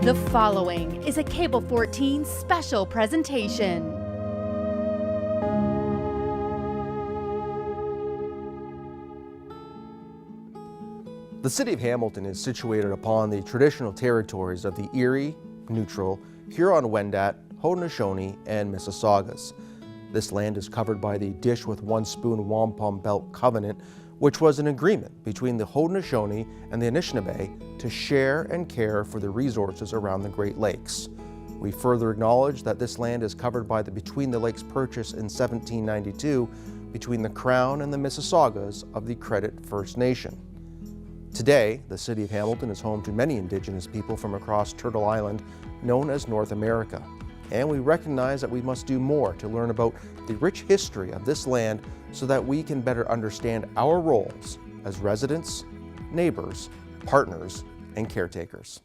The following is a Cable 14 special presentation. The city of Hamilton is situated upon the traditional territories of the Erie, Neutral, Huron-Wendat, Haudenosaunee, and Mississaugas. This land is covered by the Dish with One Spoon Wampum Belt Covenant, which was an agreement between the Haudenosaunee and the Anishinaabe to share and care for the resources around the Great Lakes. We further acknowledge that this land is covered by the Between the Lakes Purchase in 1792 between the Crown and the Mississaugas of the Credit First Nation. Today, the city of Hamilton is home to many Indigenous people from across Turtle Island, known as North America. And we recognize that we must do more to learn about the rich history of this land so that we can better understand our roles as residents, neighbors, partners, and caretakers.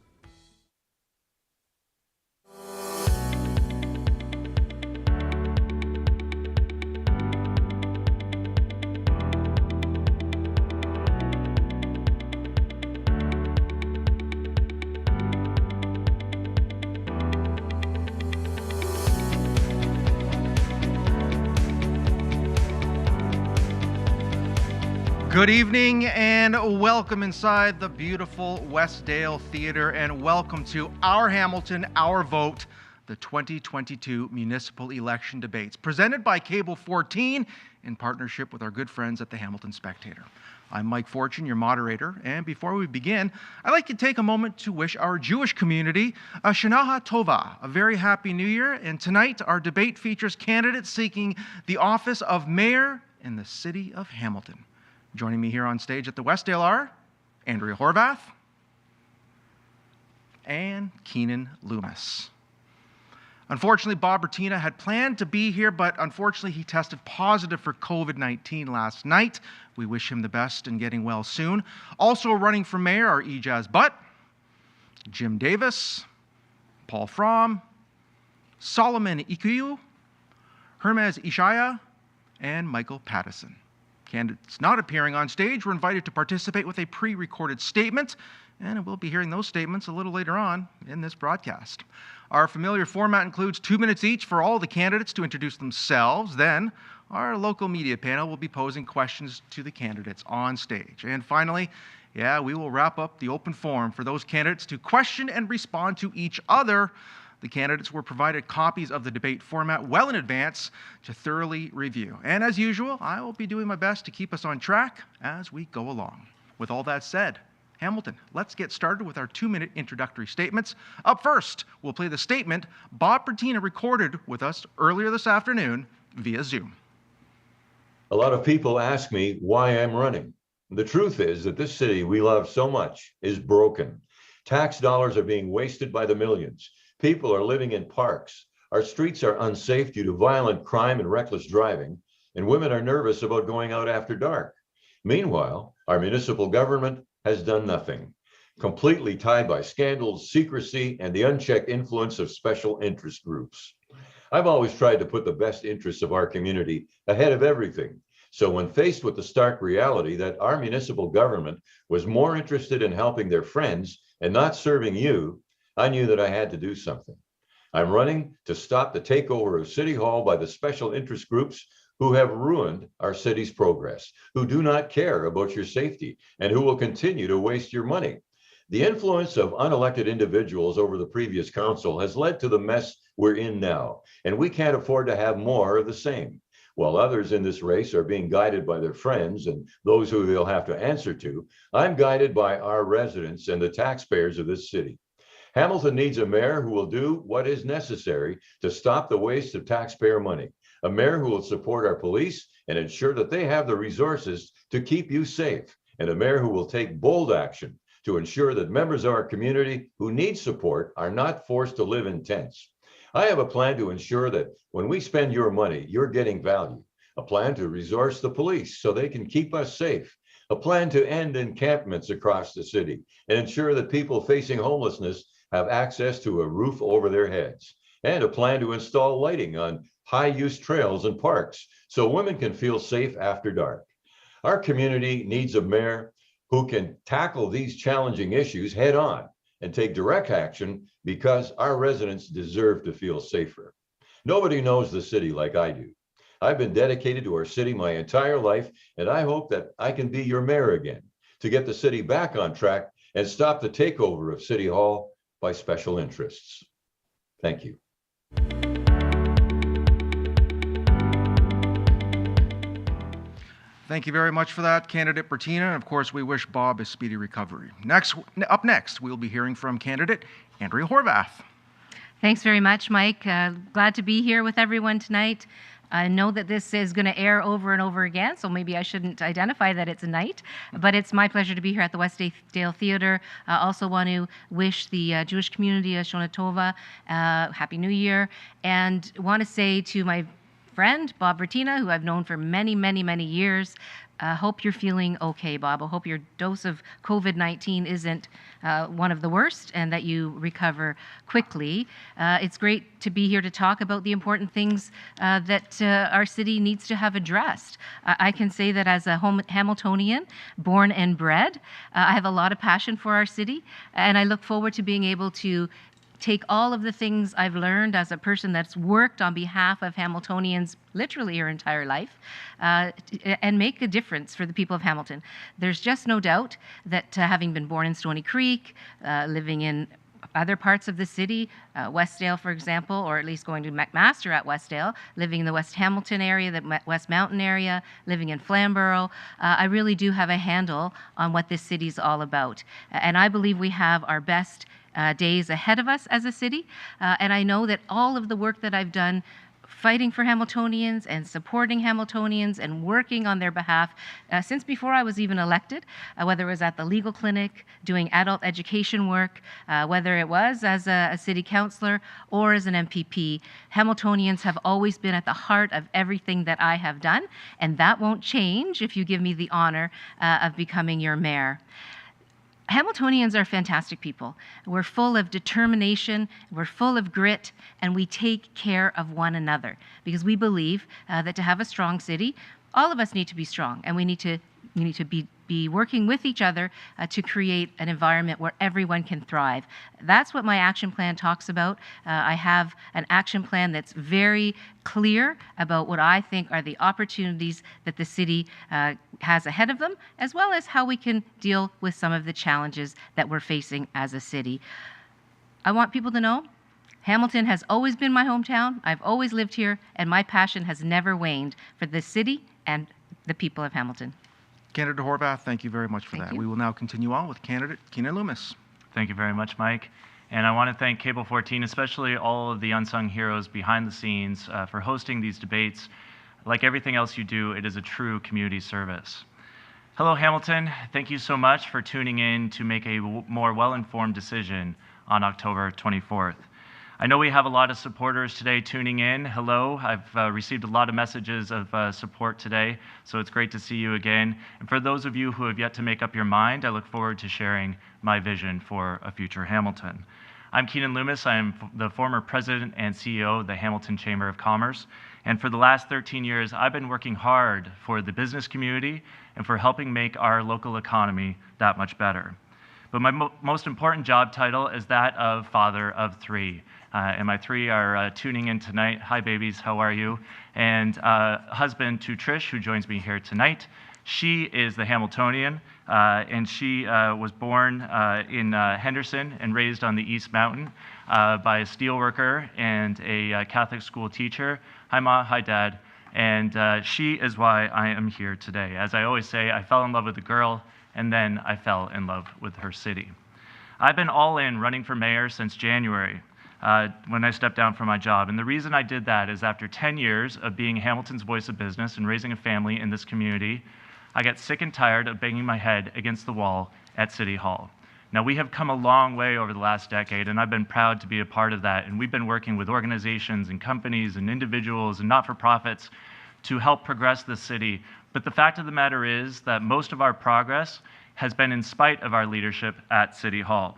Good evening and welcome inside the beautiful Westdale Theatre, and welcome to Our Hamilton, Our Vote, the 2022 municipal election debates, presented by Cable 14 in partnership with our good friends at the Hamilton Spectator. I'm Mike Fortune, your moderator, and before we begin, I'd like to take a moment to wish our Jewish community a Shana Tova, a very happy new year. And tonight, our debate features candidates seeking the office of mayor in the city of Hamilton. Joining me here on stage at the Westdale are Andrea Horvath and Keenan Loomis. Unfortunately, Bob Bertina had planned to be here, but unfortunately he tested positive for COVID-19 last night. We wish him the best in getting well soon. Also running for mayor are Ijaz Butt, Jim Davis, Paul Fromm, Solomon Ikuyu, Hermes Ishaya, and Michael Pattison. Candidates not appearing on stage were invited to participate with a pre-recorded statement, and we'll be hearing those statements a little later on in this broadcast. Our familiar format includes 2 minutes each for all the candidates to introduce themselves. Then, our local media panel will be posing questions to the candidates on stage. And finally, we will wrap up the open forum for those candidates to question and respond to each other. The candidates were provided copies of the debate format well in advance to thoroughly review. And as usual, I will be doing my best to keep us on track as we go along. With all that said, Hamilton, let's get started with our 2-minute introductory statements. Up first, we'll play the statement Bob Bertina recorded with us earlier this afternoon via Zoom. A lot of people ask me why I'm running. The truth is that this city we love so much is broken. Tax dollars are being wasted by the millions. People are living in parks. Our streets are unsafe due to violent crime and reckless driving, and women are nervous about going out after dark. Meanwhile, our municipal government has done nothing, completely tied by scandals, secrecy, and the unchecked influence of special interest groups. I've always tried to put the best interests of our community ahead of everything. So when faced with the stark reality that our municipal government was more interested in helping their friends and not serving you, I knew that I had to do something. I'm running to stop the takeover of City Hall by the special interest groups who have ruined our city's progress, who do not care about your safety, and who will continue to waste your money. The influence of unelected individuals over the previous council has led to the mess we're in now, and we can't afford to have more of the same. While others in this race are being guided by their friends and those who they'll have to answer to, I'm guided by our residents and the taxpayers of this city. Hamilton needs a mayor who will do what is necessary to stop the waste of taxpayer money, a mayor who will support our police and ensure that they have the resources to keep you safe, and a mayor who will take bold action to ensure that members of our community who need support are not forced to live in tents. I have a plan to ensure that when we spend your money, you're getting value, a plan to resource the police so they can keep us safe, a plan to end encampments across the city and ensure that people facing homelessness have access to a roof over their heads, and a plan to install lighting on high-use trails and parks so women can feel safe after dark. Our community needs a mayor who can tackle these challenging issues head on and take direct action because our residents deserve to feel safer. Nobody knows the city like I do. I've been dedicated to our city my entire life, and I hope that I can be your mayor again to get the city back on track and stop the takeover of City Hall by special interests. Thank you. Thank you very much for that, Candidate Bertina. And of course, we wish Bob a speedy recovery. Up next, we'll be hearing from candidate Andrea Horvath. Thanks very much, Mike. Glad to be here with everyone tonight. I know that this is going to air over and over again, so maybe I shouldn't identify that it's a night, but it's my pleasure to be here at the Westdale Theatre. I also want to wish the Jewish community of Shana Tova Happy New Year, and want to say to my friend, Bob Bertina, who I've known for many, many, many years, hope you're feeling okay, Bob. I hope your dose of COVID-19 isn't one of the worst and that you recover quickly. It's great to be here to talk about the important things that our city needs to have addressed. I can say that as a Hamiltonian, born and bred, I have a lot of passion for our city, and I look forward to being able to take all of the things I've learned as a person that's worked on behalf of Hamiltonians literally her entire life and make a difference for the people of Hamilton. There's just no doubt that having been born in Stony Creek, living in other parts of the city, Westdale, for example, or at least going to McMaster at Westdale, living in the West Hamilton area, the West Mountain area, living in Flamborough, I really do have a handle on what this city's all about. And I believe we have our best days ahead of us as a city. And I know that all of the work that I've done fighting for Hamiltonians and supporting Hamiltonians and working on their behalf since before I was even elected, whether it was at the legal clinic, doing adult education work, whether it was as a city councillor or as an MPP, Hamiltonians have always been at the heart of everything that I have done, and that won't change if you give me the honor of becoming your mayor. Hamiltonians are fantastic people. We're full of determination, we're full of grit, and we take care of one another because we believe that to have a strong city, all of us need to be strong, and we need to be working with each other to create an environment where everyone can thrive. That's what my action plan talks about. I have an action plan that's very clear about what I think are the opportunities that the city has ahead of them, as well as how we can deal with some of the challenges that we're facing as a city. I want people to know Hamilton has always been my hometown. I've always lived here, and my passion has never waned for the city and the people of Hamilton. Candidate Horvath, thank you very much for that. We will now continue on with candidate Keenan Loomis. Thank you very much, Mike. And I want to thank Cable 14, especially all of the unsung heroes behind the scenes for hosting these debates. Like everything else you do, it is a true community service. Hello, Hamilton. Thank you so much for tuning in to make a more well-informed decision on October 24th. I know we have a lot of supporters today tuning in. Hello, I've received a lot of messages of support today, so it's great to see you again. And for those of you who have yet to make up your mind, I look forward to sharing my vision for a future Hamilton. I'm Keenan Loomis. I am the former president and CEO of the Hamilton Chamber of Commerce. And for the last 13 years, I've been working hard for the business community and for helping make our local economy that much better. But my most important job title is that of father of three. And my three are tuning in tonight. Hi, babies, how are you? And husband to Trish, who joins me here tonight. She is the Hamiltonian, and she was born in Henderson and raised on the East Mountain by a steelworker and a Catholic school teacher. Hi, Ma, hi, Dad. And she is why I am here today. As I always say, I fell in love with a girl, and then I fell in love with her city. I've been all in running for mayor since January. When I stepped down from my job. And the reason I did that is after 10 years of being Hamilton's voice of business and raising a family in this community, I got sick and tired of banging my head against the wall at City Hall. Now, we have come a long way over the last decade, and I've been proud to be a part of that. And we've been working with organizations and companies and individuals and not-for-profits to help progress the city. But the fact of the matter is that most of our progress has been in spite of our leadership at City Hall.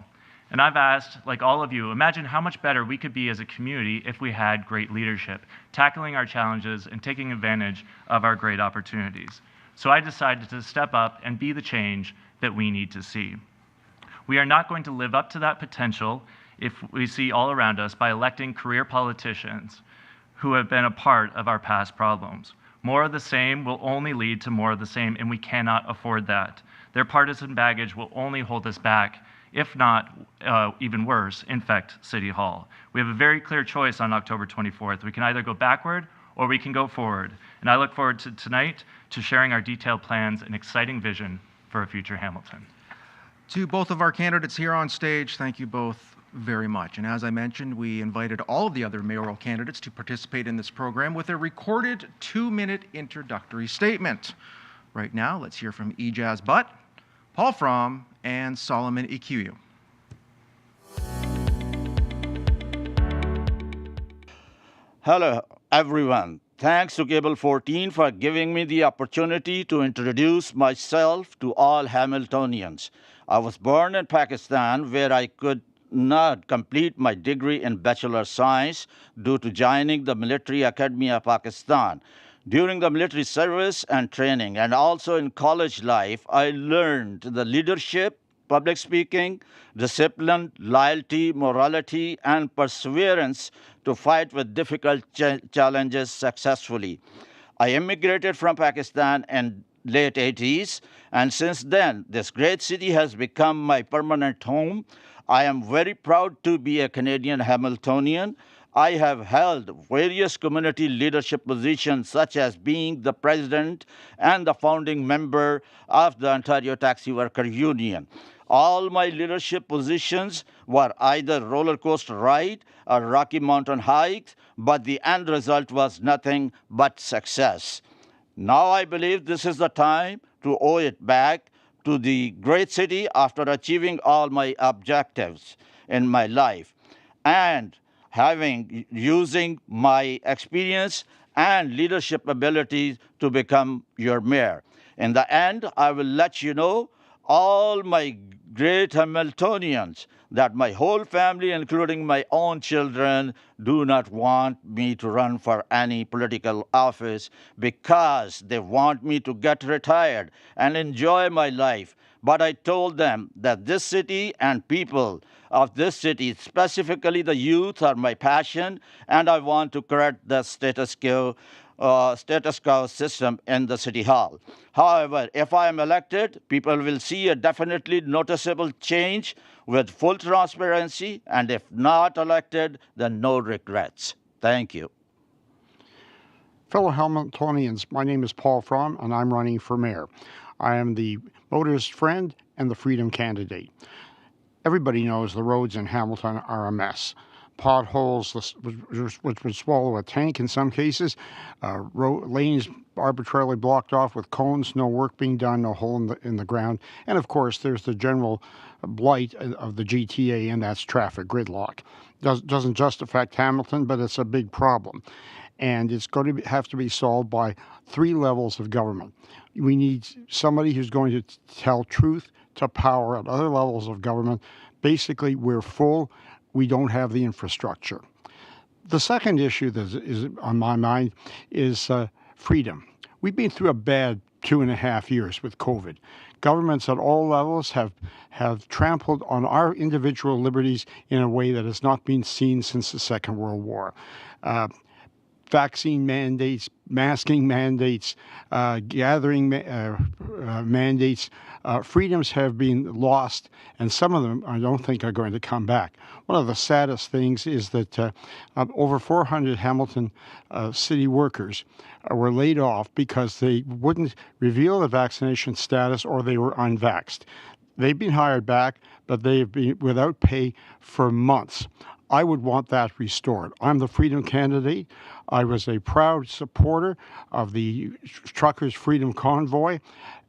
And I've asked, like all of you, imagine how much better we could be as a community if we had great leadership, tackling our challenges and taking advantage of our great opportunities. So I decided to step up and be the change that we need to see. We are not going to live up to that potential if we see all around us by electing career politicians who have been a part of our past problems. More of the same will only lead to more of the same, and we cannot afford that. Their partisan baggage will only hold us back, if not, even worse, infect City Hall. We have a very clear choice on October 24th. We can either go backward or we can go forward. And I look forward to tonight to sharing our detailed plans and exciting vision for a future Hamilton. To both of our candidates here on stage, thank you both very much. And as I mentioned, we invited all of the other mayoral candidates to participate in this program with a recorded 2-minute introductory statement. Right now, let's hear from Ijaz Butt, Paul Fromm, and Solomon Ikiu. Hello, everyone. Thanks to Cable 14 for giving me the opportunity to introduce myself to all Hamiltonians. I was born in Pakistan, where I could not complete my degree in Bachelor of Science due to joining the Military Academy of Pakistan. During the military service and training, and also in college life, I learned the leadership, public speaking, discipline, loyalty, morality, and perseverance to fight with difficult challenges successfully. I immigrated from Pakistan in late 80s, and since then, this great city has become my permanent home. I am very proud to be a Canadian Hamiltonian. I have held various community leadership positions, such as being the president and the founding member of the Ontario Taxi Worker Union. All my leadership positions were either roller coaster ride or Rocky Mountain hikes, but the end result was nothing but success. Now I believe this is the time to owe it back to the great city after achieving all my objectives in my life and using my experience and leadership abilities to become your mayor. In the end, I will let you know, all my great Hamiltonians, that my whole family, including my own children, do not want me to run for any political office because they want me to get retired and enjoy my life. But I told them that this city and people of this city, specifically the youth, are my passion, and I want to correct the status quo system in the City Hall. However, if I am elected, people will see a definitely noticeable change with full transparency, and if not elected, then no regrets. Thank you. Fellow Hamiltonians, my name is Paul Fromm, and I'm running for mayor. I am the motorist friend and the freedom candidate. Everybody knows the roads in Hamilton are a mess. Potholes which would swallow a tank in some cases, lanes arbitrarily blocked off with cones, no work being done, no hole in the ground, and of course there's the general blight of the GTA, and that's traffic gridlock. Doesn't just affect Hamilton, but it's a big problem, and it's going to have to be solved by 3 levels of government. We need somebody who's going to tell truth to power at other levels of government. Basically, we're full. We don't have the infrastructure. The second issue that is on my mind is freedom. We've been through a bad 2.5 years with COVID. Governments at all levels have trampled on our individual liberties in a way that has not been seen since the Second World War. Vaccine mandates, masking mandates, gathering mandates, freedoms have been lost, and some of them I don't think are going to come back. One of the saddest things is that over 400 Hamilton city workers were laid off because they wouldn't reveal the vaccination status or they were unvaxxed. They've been hired back, but they've been without pay for months. I would want that restored. I'm the freedom candidate. I was a proud supporter of the Truckers' Freedom Convoy,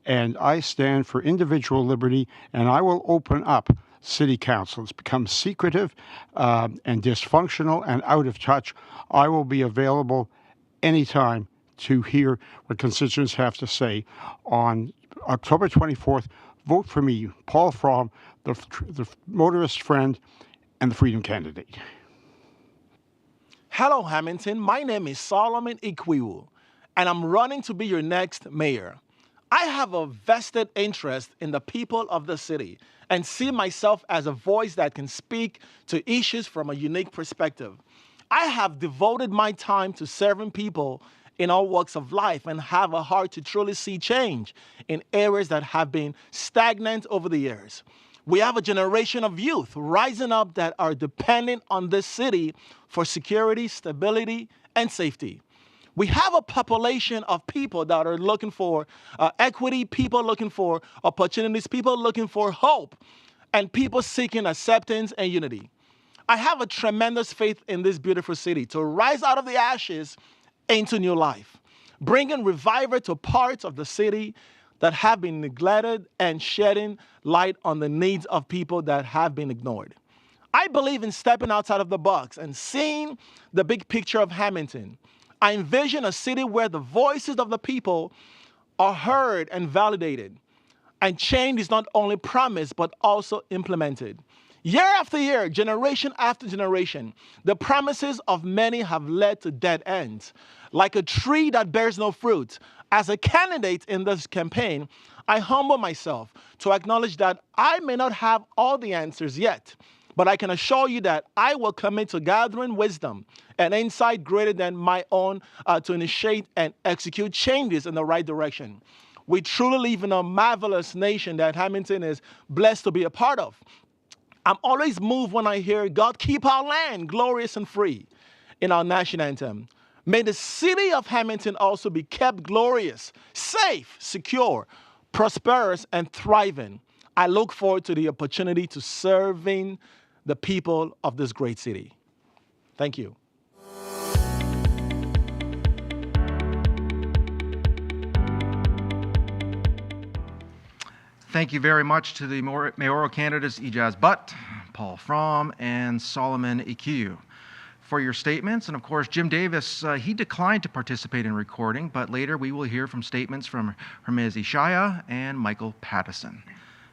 and I stand for individual liberty, and I will open up city council. It's become secretive and dysfunctional and out of touch. I will be available anytime to hear what constituents have to say. On October 24th, vote for me, Paul Fromm, the motorist friend and the freedom candidate. Hello, Hamilton. My name is Solomon Ikiu, and I'm running to be your next mayor. I have a vested interest in the people of the city and see myself as a voice that can speak to issues from a unique perspective. I have devoted my time to serving people in all walks of life and have a heart to truly see change in areas that have been stagnant over the years. We have a generation of youth rising up that are dependent on this city for security, stability, and safety. We have a population of people that are looking for equity, people looking for opportunities, people looking for hope, and people seeking acceptance and unity. I have a tremendous faith in this beautiful city to rise out of the ashes into new life, bringing revival to parts of the city that have been neglected and shedding light on the needs of people that have been ignored. I believe in stepping outside of the box and seeing the big picture of Hamilton. I envision a city where the voices of the people are heard and validated, and change is not only promised but also implemented. Year after year, generation after generation, the promises of many have led to dead ends. Like a tree that bears no fruit, as a candidate in this campaign, I humble myself to acknowledge that I may not have all the answers yet, but I can assure you that I will commit to gathering wisdom and insight greater than my own to initiate and execute changes in the right direction. We truly live in a marvelous nation that Hamilton is blessed to be a part of. I'm always moved when I hear God keep our land glorious and free in our national anthem. May the city of Hamilton also be kept glorious, safe, secure, prosperous, and thriving. I look forward to the opportunity to serving the people of this great city. Thank you. Thank you very much to the mayoral candidates Ijaz Butt, Paul Fromm, and Solomon Ikiu for your statements. And of course, Jim Davis, he declined to participate in recording, but later we will hear from statements from Hermez Ishaya and Michael Pattison.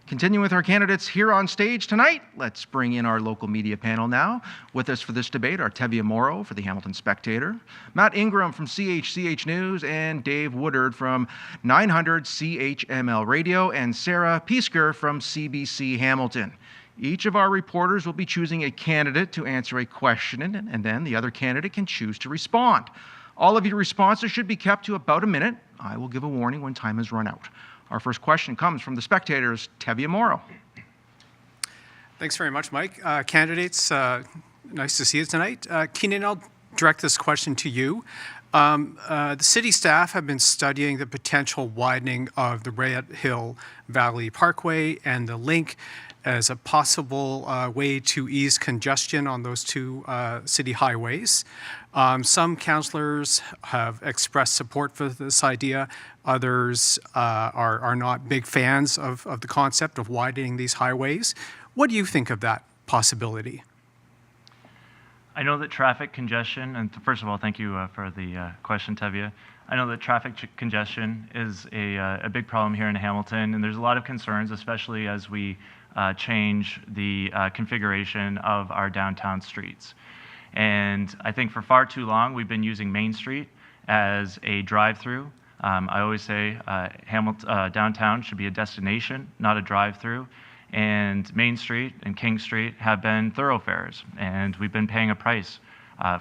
Continuing with our candidates here on stage tonight, let's bring in our local media panel now. With us for this debate are Tevye Morrow for the Hamilton Spectator, Matt Ingram from CHCH News, and Dave Woodard from 900 CHML Radio, and Sarah Piesker from CBC Hamilton. Each of our reporters will be choosing a candidate to answer a question, and then the other candidate can choose to respond. All of your responses should be kept to about a minute. I will give a warning when time has run out. Our first question comes from the Spectator's Tevye Morrow. Thanks very much, Mike. Candidates, nice to see you tonight. Keenan, I'll direct this question to you. The city staff have been studying the potential widening of the Red Hill Valley Parkway and the link as a possible way to ease congestion on those two city highways. Some councillors have expressed support for this idea. Others are not big fans of the concept of widening these highways. What do you think of that possibility? I know that traffic congestion, and first of all, thank you for the question, Tevye. I know that traffic congestion is a big problem here in Hamilton, and there's a lot of concerns, especially as we change the configuration of our downtown streets. And I think for far too long, we've been using Main Street as a drive-through. I always say downtown should be a destination, not a drive-through. And Main Street and King Street have been thoroughfares, and we've been paying a price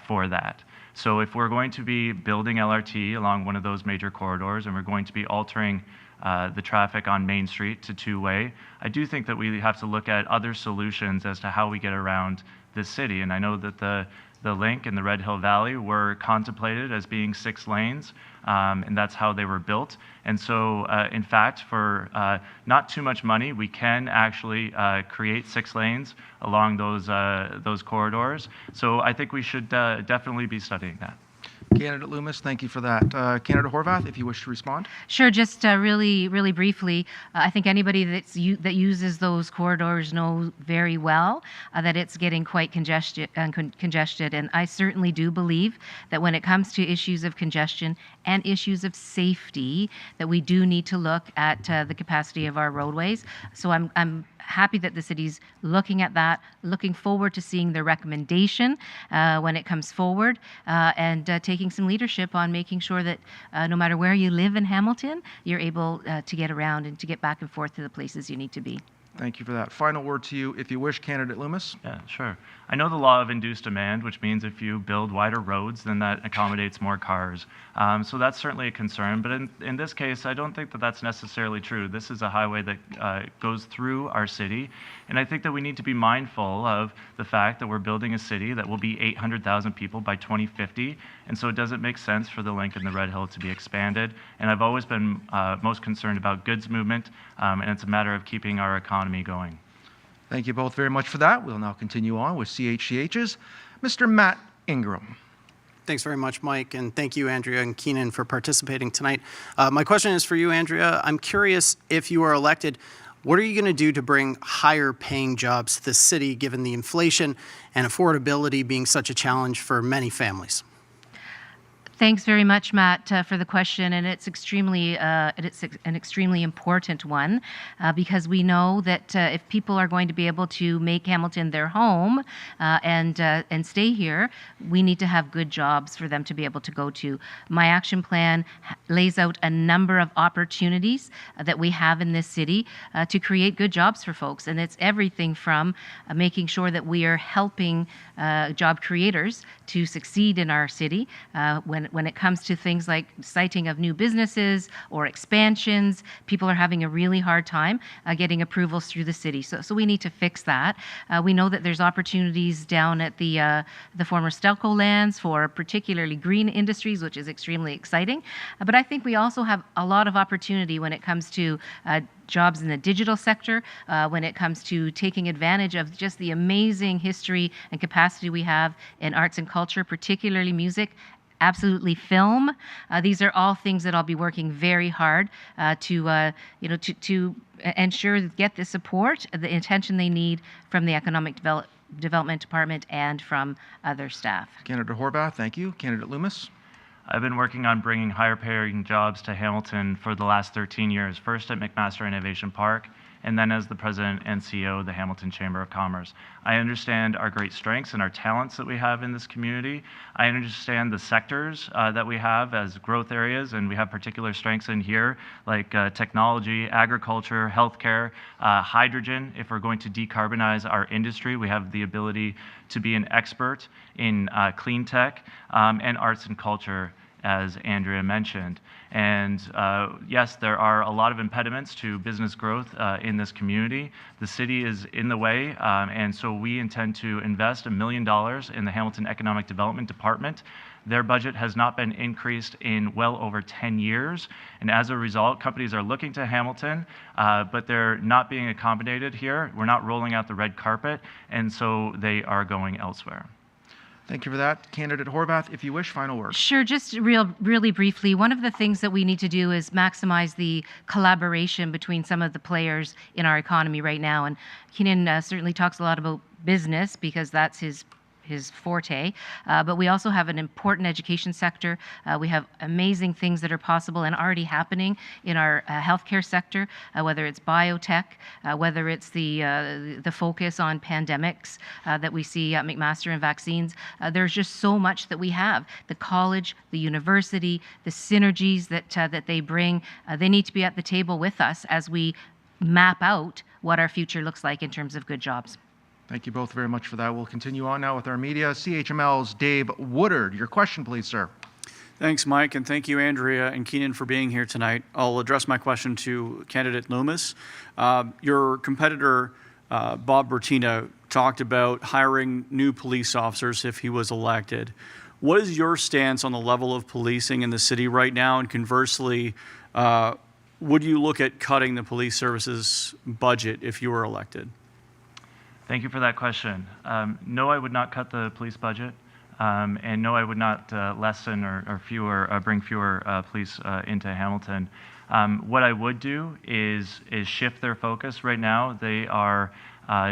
for that. So if we're going to be building LRT along one of those major corridors, and we're going to be altering the traffic on Main Street to two-way, I do think that we have to look at other solutions as to how we get around this city. And I know that the link in the Red Hill Valley were contemplated as being 6 lanes, and that's how they were built. And so, in fact, for not too much money, we can actually create 6 lanes along those corridors. So I think we should definitely be studying that. Candidate Loomis, thank you for that. Candidate Horvath, if you wish to respond. Sure, just really briefly, I think anybody that uses those corridors knows very well that it's getting quite congested, and I certainly do believe that when it comes to issues of congestion and issues of safety, that we do need to look at the capacity of our roadways. So I'm happy that the city's looking at that, looking forward to seeing the recommendation when it comes forward, and taking some leadership on making sure that no matter where you live in Hamilton, you're able to get around and to get back and forth to the places you need to be. Thank you for that. Final word to you, if you wish, Candidate Loomis. Yeah, sure. I know the law of induced demand, which means if you build wider roads, then that accommodates more cars. So that's certainly a concern. But in this case, I don't think that that's necessarily true. This is a highway that goes through our city. And I think that we need to be mindful of the fact that we're building a city that will be 800,000 people by 2050. And so it doesn't make sense for the link in the Red Hill to be expanded. And I've always been most concerned about goods movement, and it's a matter of keeping our economy going. Thank you both very much for that. We'll now continue on with CHCH's Mr. Matt Ingram. Thanks very much, Mike, and thank you, Andrea and Keenan, for participating tonight. My question is for you, Andrea. I'm curious, if you are elected, what are you going to do to bring higher paying jobs to the city, given the inflation and affordability being such a challenge for many families? Thanks very much, Matt, for the question, and it's an extremely important one because we know that if people are going to be able to make Hamilton their home and stay here, we need to have good jobs for them to be able to go to. My action plan lays out a number of opportunities that we have in this city to create good jobs for folks, and it's everything from making sure that we are helping job creators to succeed in our city when it comes to things like siting of new businesses or expansions. People are having a really hard time getting approvals through the city. So we need to fix that. We know that there's opportunities down at the former Stelco lands for particularly green industries, which is extremely exciting. But I think we also have a lot of opportunity when it comes to jobs in the digital sector, when it comes to taking advantage of just the amazing history and capacity we have in arts and culture, particularly music, absolutely film. These are all things that I'll be working very hard to ensure get the support, the attention they need from the Economic Development Department and from other staff. Candidate Horvath, thank you. Candidate Loomis. I've been working on bringing higher paying jobs to Hamilton for the last 13 years, first at McMaster Innovation Park, and then as the president and CEO of the Hamilton Chamber of Commerce. I understand our great strengths and our talents that we have in this community. I understand the sectors that we have as growth areas, and we have particular strengths in here, like technology, agriculture, healthcare, hydrogen. If we're going to decarbonize our industry, we have the ability to be an expert in clean tech and arts and culture, as Andrea mentioned. And yes, there are a lot of impediments to business growth in this community. The city is in the way, and so we intend to invest $1 million in the Hamilton Economic Development Department. Their budget has not been increased in well over 10 years, and as a result, companies are looking to Hamilton, but they're not being accommodated here. We're not rolling out the red carpet, and so they are going elsewhere. Thank you for that. Candidate Horvath, if you wish, final word. Sure, just really briefly, one of the things that we need to do is maximize the collaboration between some of the players in our economy right now. And Keenan certainly talks a lot about business because that's his forte, but we also have an important education sector. We have amazing things that are possible and already happening in our healthcare sector, whether it's biotech, whether it's the focus on pandemics that we see at McMaster and vaccines. There's just so much that we have. The college, the university, the synergies that they bring, they need to be at the table with us as we map out what our future looks like in terms of good jobs. Thank you both very much for that. We'll continue on now with our media. CHML's Dave Woodard. Your question, please, sir. Thanks, Mike, and thank you, Andrea and Keenan, for being here tonight. I'll address my question to candidate Loomis. Your competitor, Bob Bertina, talked about hiring new police officers if he was elected. What is your stance on the level of policing in the city right now? And conversely, would you look at cutting the police services budget if you were elected? Thank you for that question. No, I would not cut the police budget, and no, I would not lessen or bring fewer police into Hamilton. What I would do is shift their focus. Right now, they are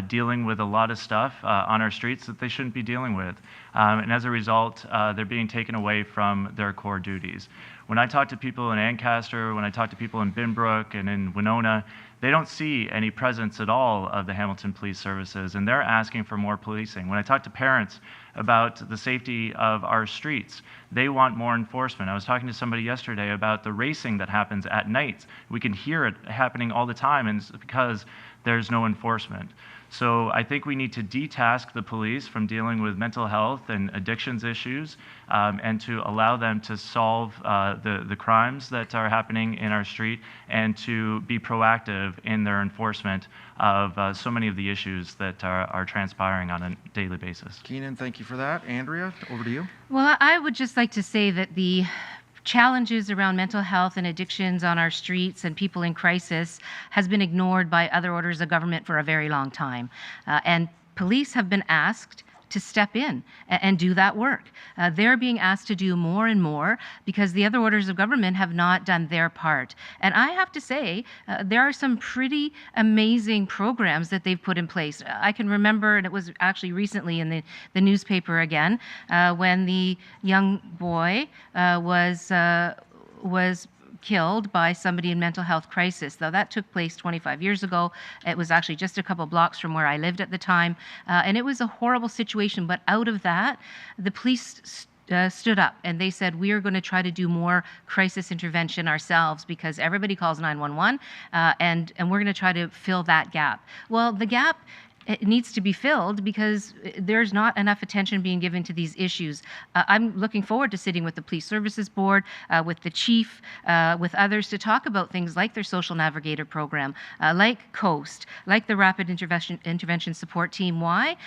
dealing with a lot of stuff on our streets that they shouldn't be dealing with, and as a result, they're being taken away from their core duties. When I talk to people in Ancaster, when I talk to people in Binbrook and in Winona, they don't see any presence at all of the Hamilton Police Services, and they're asking for more policing. When I talk to parents about the safety of our streets, they want more enforcement. I was talking to somebody yesterday about the racing that happens at night. We can hear it happening all the time, and it's because there's no enforcement. So I think we need to detask the police from dealing with mental health and addictions issues, and to allow them to solve the crimes that are happening in our street, and to be proactive in their enforcement of so many of the issues that are transpiring on a daily basis. Keenan, thank you for that. Andrea, over to you. Well, I would just like to say that the challenges around mental health and addictions on our streets and people in crisis has been ignored by other orders of government for a very long time. And police have been asked to step in and do that work. They're being asked to do more and more because the other orders of government have not done their part. And I have to say, there are some pretty amazing programs that they've put in place. I can remember, and it was actually recently in the newspaper again, when the young boy was killed by somebody in mental health crisis. Though that took place 25 years ago. It was actually just a couple blocks from where I lived at the time. And it was a horrible situation. But out of that, the police stood up and they said, we are going to try to do more crisis intervention ourselves because everybody calls 911, and we're going to try to fill that gap. Well, the gap, it needs to be filled because there's not enough attention being given to these issues. I'm looking forward to sitting with the Police Services Board, with the Chief, with others to talk about things like their Social Navigator program, like COAST, like the Rapid Intervention Support Team. Why?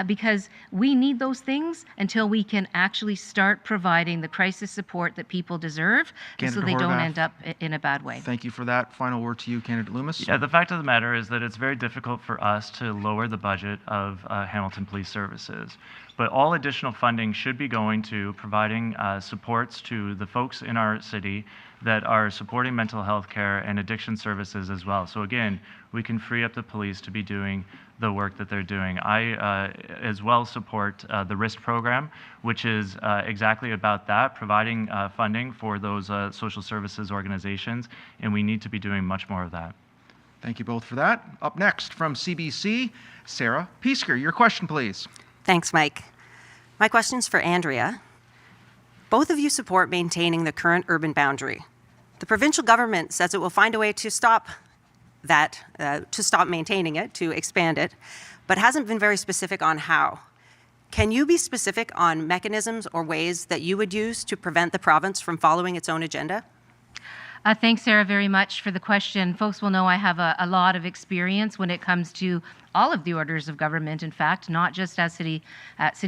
Because we need those things until we can actually start providing the crisis support that people deserve, so they don't end up in a bad way. Thank you for that. Final word to you, Candidate Loomis. Yeah, the fact of the matter is that it's very difficult for us to lower the budget of Hamilton Police Services. But all additional funding should be going to providing supports to the folks in our city that are supporting mental health care and addiction services as well. So again, we can free up the police to be doing the work that they're doing. I as well support the RIST program, which is exactly about that, providing funding for those social services organizations, and we need to be doing much more of that. Thank you both for that. Up next from CBC, Sarah Piesker. Your question, please. Thanks, Mike. My question's for Andrea. Both of you support maintaining the current urban boundary. The provincial government says it will find a way to stop that, to stop maintaining it, to expand it, but hasn't been very specific on how. Can you be specific on mechanisms or ways that you would use to prevent the province from following its own agenda? Thanks, Sarah, very much for the question. Folks will know I have a lot of experience when it comes to all of the orders of government, in fact, not just as City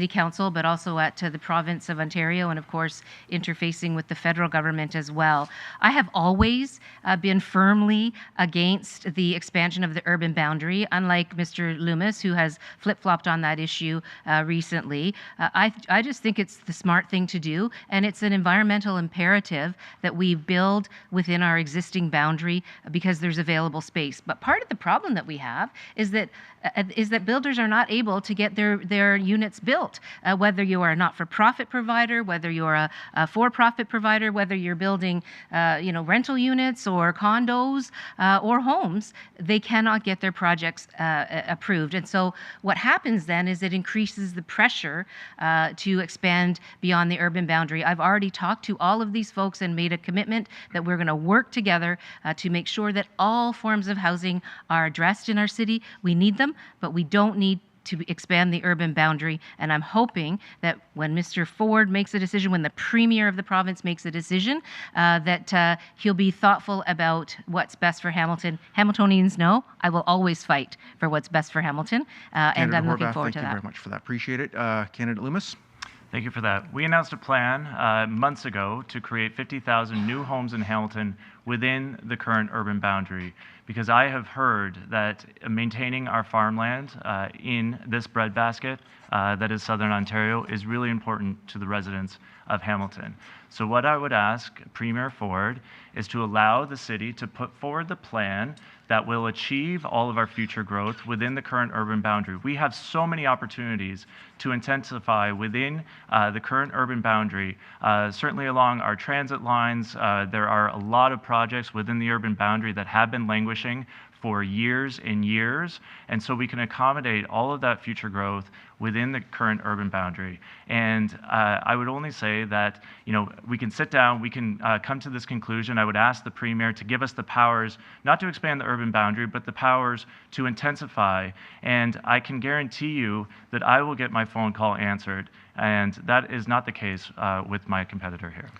Council, but also at the province of Ontario, and of course, interfacing with the federal government as well. I have always been firmly against the expansion of the urban boundary, unlike Mr. Loomis, who has flip-flopped on that issue recently. I just think it's the smart thing to do, and it's an environmental imperative that we build within our existing boundary because there's available space. But part of the problem that we have is that builders are not able to get their units built, whether you are a not-for-profit provider, whether you're a for-profit provider, whether you're building rental units or condos or homes, they cannot get their projects approved. And so what happens then is it increases the pressure to expand beyond the urban boundary. I've already talked to all of these folks and made a commitment that we're going to work together to make sure that all forms of housing are addressed in our city. We need them, but we don't need to expand the urban boundary. And I'm hoping that when Mr. Ford makes a decision, when the Premier of the province makes a decision, that he'll be thoughtful about what's best for Hamilton. Hamiltonians know I will always fight for what's best for Hamilton, and I'm looking forward to that. Thank you very much for that. Appreciate it. Candidate Loomis. Thank you for that. We announced a plan months ago to create 50,000 new homes in Hamilton within the current urban boundary, because I have heard that maintaining our farmland in this breadbasket that is Southern Ontario is really important to the residents of Hamilton. So what I would ask Premier Ford is to allow the city to put forward the plan that will achieve all of our future growth within the current urban boundary. We have so many opportunities to intensify within the current urban boundary. Certainly along our transit lines, there are a lot of projects within the urban boundary that have been languishing for years and years, and so we can accommodate all of that future growth within the current urban boundary. And I would only say that, you know, we can sit down, we can come to this conclusion. I would ask the Premier to give us the powers, not to expand the urban boundary, but the powers to intensify. And I can guarantee you that I will get my phone call answered, and that is not the case with my competitor here.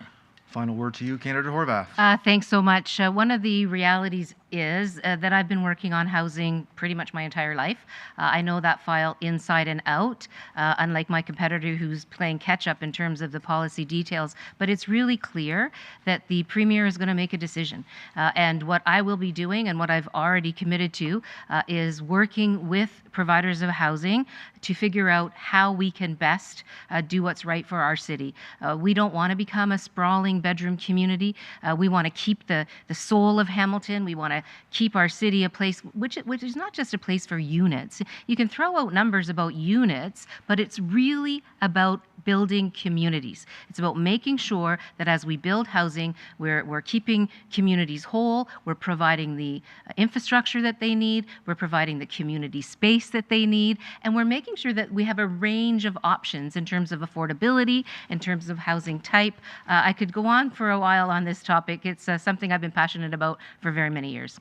Final word to you, Candidate Horvath. Thanks so much. One of the realities is that I've been working on housing pretty much my entire life. I know that file inside and out, unlike my competitor who's playing catch up in terms of the policy details. But it's really clear that the Premier is going to make a decision. And what I will be doing and what I've already committed to is working with providers of housing to figure out how we can best do what's right for our city. We don't want to become a sprawling bedroom community. We want to keep the soul of Hamilton. We want to keep our city a place which is not just a place for units. You can throw out numbers about units, but it's really about building communities. It's about making sure that as we build housing, we're keeping communities whole, we're providing the infrastructure that they need, we're providing the community space that they need, and we're making sure that we have a range of options in terms of affordability, in terms of housing type. I could go on for a while on this topic. It's something I've been passionate about for very many years.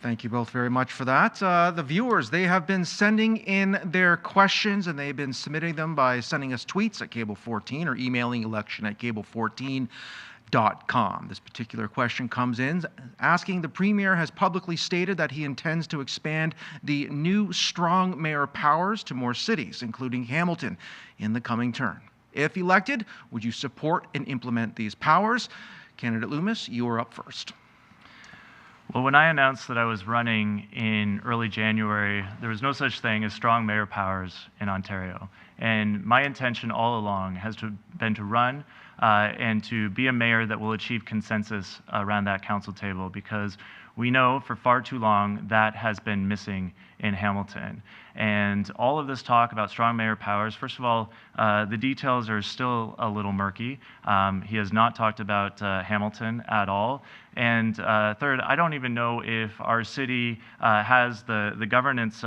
Thank you both very much for that. The viewers, they have been sending in their questions, and they've been submitting them by sending us tweets at Cable 14 or emailing election@cable14.com. This particular question comes in asking, the Premier has publicly stated that he intends to expand the new strong mayor powers to more cities, including Hamilton, in the coming term. If elected, would you support and implement these powers? Candidate Loomis, you are up first. Well, when I announced that I was running in early January, there was no such thing as strong mayor powers in Ontario. And my intention all along has been to run and to be a mayor that will achieve consensus around that council table, because we know for far too long that has been missing in Hamilton. And all of this talk about strong mayor powers, first of all, the details are still a little murky. He has not talked about Hamilton at all. And third, I don't even know if our city has the governance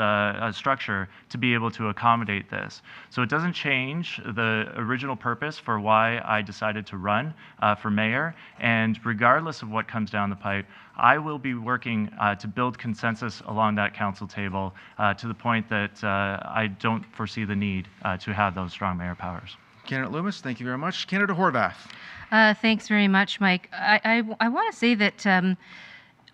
structure to be able to accommodate this. So it doesn't change the original purpose for why I decided to run for mayor. And regardless of what comes down the pipe, I will be working to build consensus along that council table to the point that I don't foresee the need to have those strong mayor powers. Candidate Loomis, thank you very much. Candidate Horvath. Thanks very much, Mike. I want to say that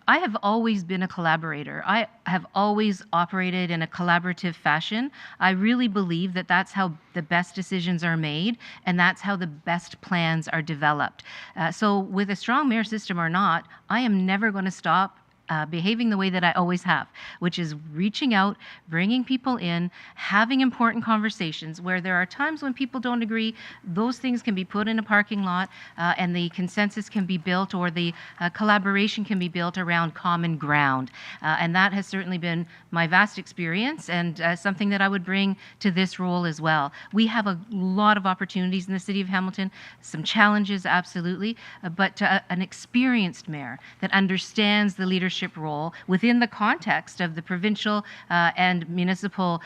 I have always been a collaborator. I have always operated in a collaborative fashion. I really believe that that's how the best decisions are made, and that's how the best plans are developed. So with a strong mayor system or not, I am never going to stop behaving the way that I always have, which is reaching out, bringing people in, having important conversations where there are times when people don't agree. Those things can be put in a parking lot and the consensus can be built, or the collaboration can be built around common ground. And that has certainly been my vast experience, and something that I would bring to this role as well. We have a lot of opportunities in the city of Hamilton, some challenges, absolutely, but an experienced mayor that understands the leadership role within the context of the provincial and municipal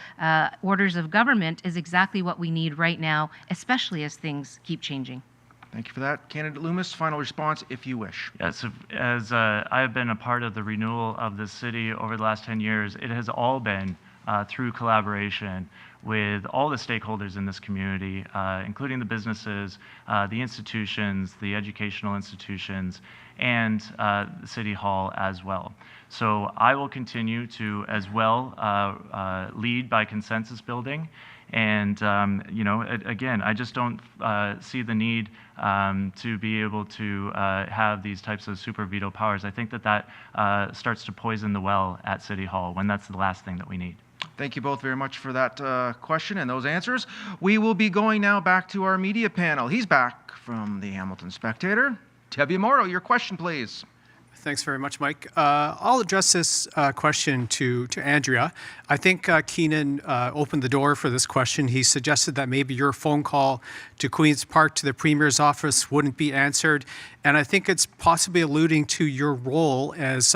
orders of government is exactly what we need right now, especially as things keep changing. Thank you for that. Candidate Loomis, final response if you wish. Yes, as I have been a part of the renewal of this city over the last 10 years, it has all been through collaboration with all the stakeholders in this community, including the businesses, the institutions, the educational institutions, and the City Hall as well. So I will continue to as well lead by consensus building. And, you know, again, I just don't see the need to be able to have these types of super veto powers. I think that that starts to poison the well at City Hall when that's the last thing that we need. Thank you both very much for that question and those answers. We will be going now back to our media panel. He's back from the Hamilton Spectator. Tevye Morrow, your question, please. Thanks very much, Mike. I'll address this question to Andrea. I think Keenan opened the door for this question. He suggested that maybe your phone call to Queen's Park to the Premier's office wouldn't be answered, and I think it's possibly alluding to your role as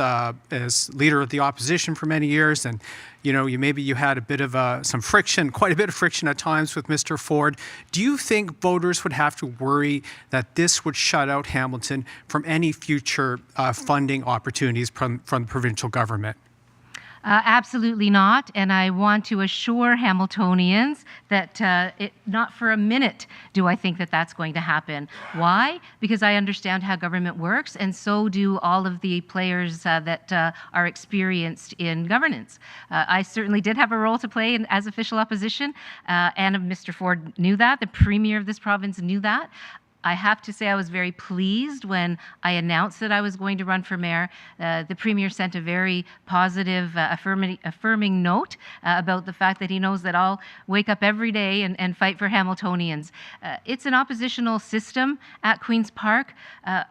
leader of the opposition for many years, and you had a bit of some friction, quite a bit of friction at times with Mr. Ford. Do you think voters would have to worry that this would shut out Hamilton from any future funding opportunities from the provincial government? Absolutely not, and I want to assure Hamiltonians that not for a minute do I think that that's going to happen. Why? Because I understand how government works, and so do all of the players that are experienced in governance. I certainly did have a role to play as official opposition, and Mr. Ford knew that. The Premier of this province knew that. I have to say I was very pleased when I announced that I was going to run for mayor. The Premier sent a very positive, affirming note about the fact that he knows that I'll wake up every day and fight for Hamiltonians. It's an oppositional system at Queen's Park.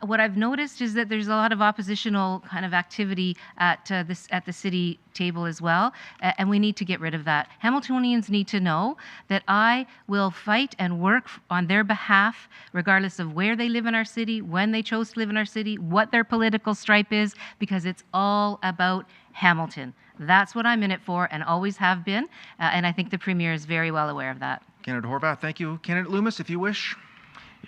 What I've noticed is that there's a lot of oppositional kind of activity at the city table as well, and we need to get rid of that. Hamiltonians need to know that I will fight and work on their behalf, regardless of where they live in our city, when they chose to live in our city, what their political stripe is, because it's all about Hamilton. That's what I'm in it for and always have been, and I think the Premier is very well aware of that. Candidate Horvath, thank you. Candidate Loomis, if you wish.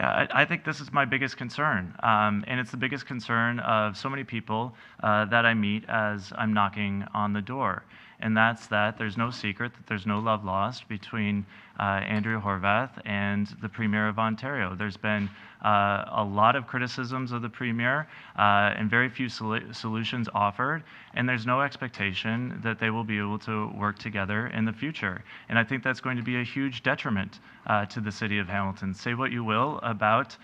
Yeah, I think this is my biggest concern, and it's the biggest concern of so many people that I meet as I'm knocking on the door. And that's that there's no secret that there's no love lost between Andrea Horvath and the Premier of Ontario. There's been a lot of criticisms of the Premier and very few solutions offered, and there's no expectation that they will be able to work together in the future. And I think that's going to be a huge detriment to the city of Hamilton. Say what you will about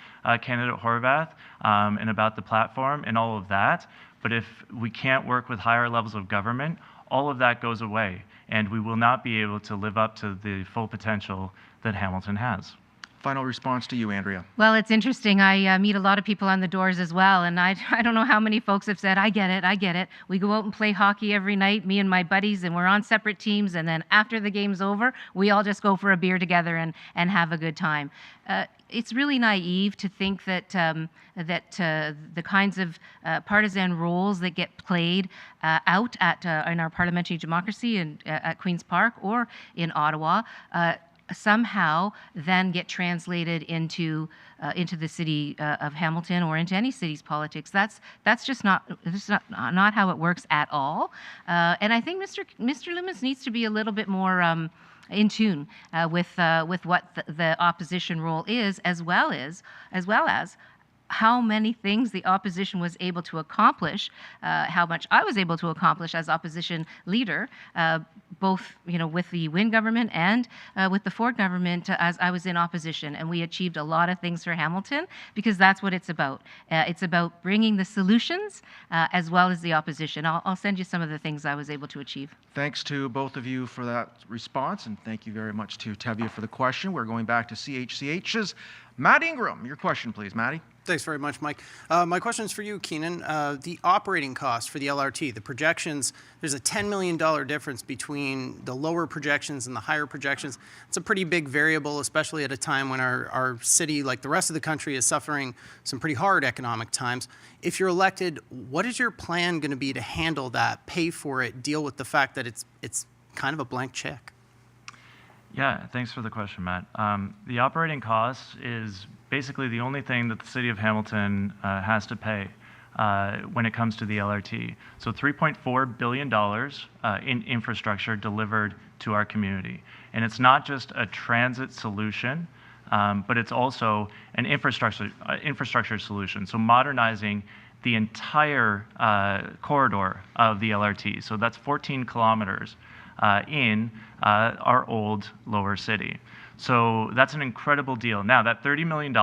candidate Horvath and about the platform and all of that, but if we can't work with higher levels of government, all of that goes away, and we will not be able to live up to the full potential that Hamilton has. Final response to you, Andrea. Well, it's interesting. I meet a lot of people on the doors as well, and I don't know how many folks have said, I get it. We go out and play hockey every night, me and my buddies, and we're on separate teams, and then after the game's over, we all just go for a beer together and have a good time. It's really naive to think that the kinds of partisan roles that get played out in our parliamentary democracy and at Queen's Park or in Ottawa somehow then get translated into the city of Hamilton or into any city's politics. That's just not how it works at all. And I think Mr. Loomis needs to be a little bit more in tune with what the opposition role is, as well as how many things the opposition was able to accomplish, how much I was able to accomplish as opposition leader, both with the Wynne government and with the Ford government as I was in opposition. And we achieved a lot of things for Hamilton because that's what it's about. It's about bringing the solutions as well as the opposition. I'll send you some of the things I was able to achieve. Thanks to both of you for that response, and thank you very much to Tevye for the question. We're going back to CHCH's Matt Ingram. Your question, please, Matty. Thanks very much, Mike. My question is for you, Keenan. The operating cost for the LRT, the projections, there's a $10 million difference between the lower projections and the higher projections. It's a pretty big variable, especially at a time when our city, like the rest of the country, is suffering some pretty hard economic times. If you're elected, what is your plan going to be to handle that, pay for it, deal with the fact that it's kind of a blank check? Yeah, thanks for the question, Matt. The operating cost is basically the only thing that the city of Hamilton has to pay when it comes to the LRT. So $3.4 billion in infrastructure delivered to our community. And it's not just a transit solution, but it's also an infrastructure solution. So modernizing the entire corridor of the LRT. So that's 14 kilometers in our old lower city. So that's an incredible deal. Now, that $30 million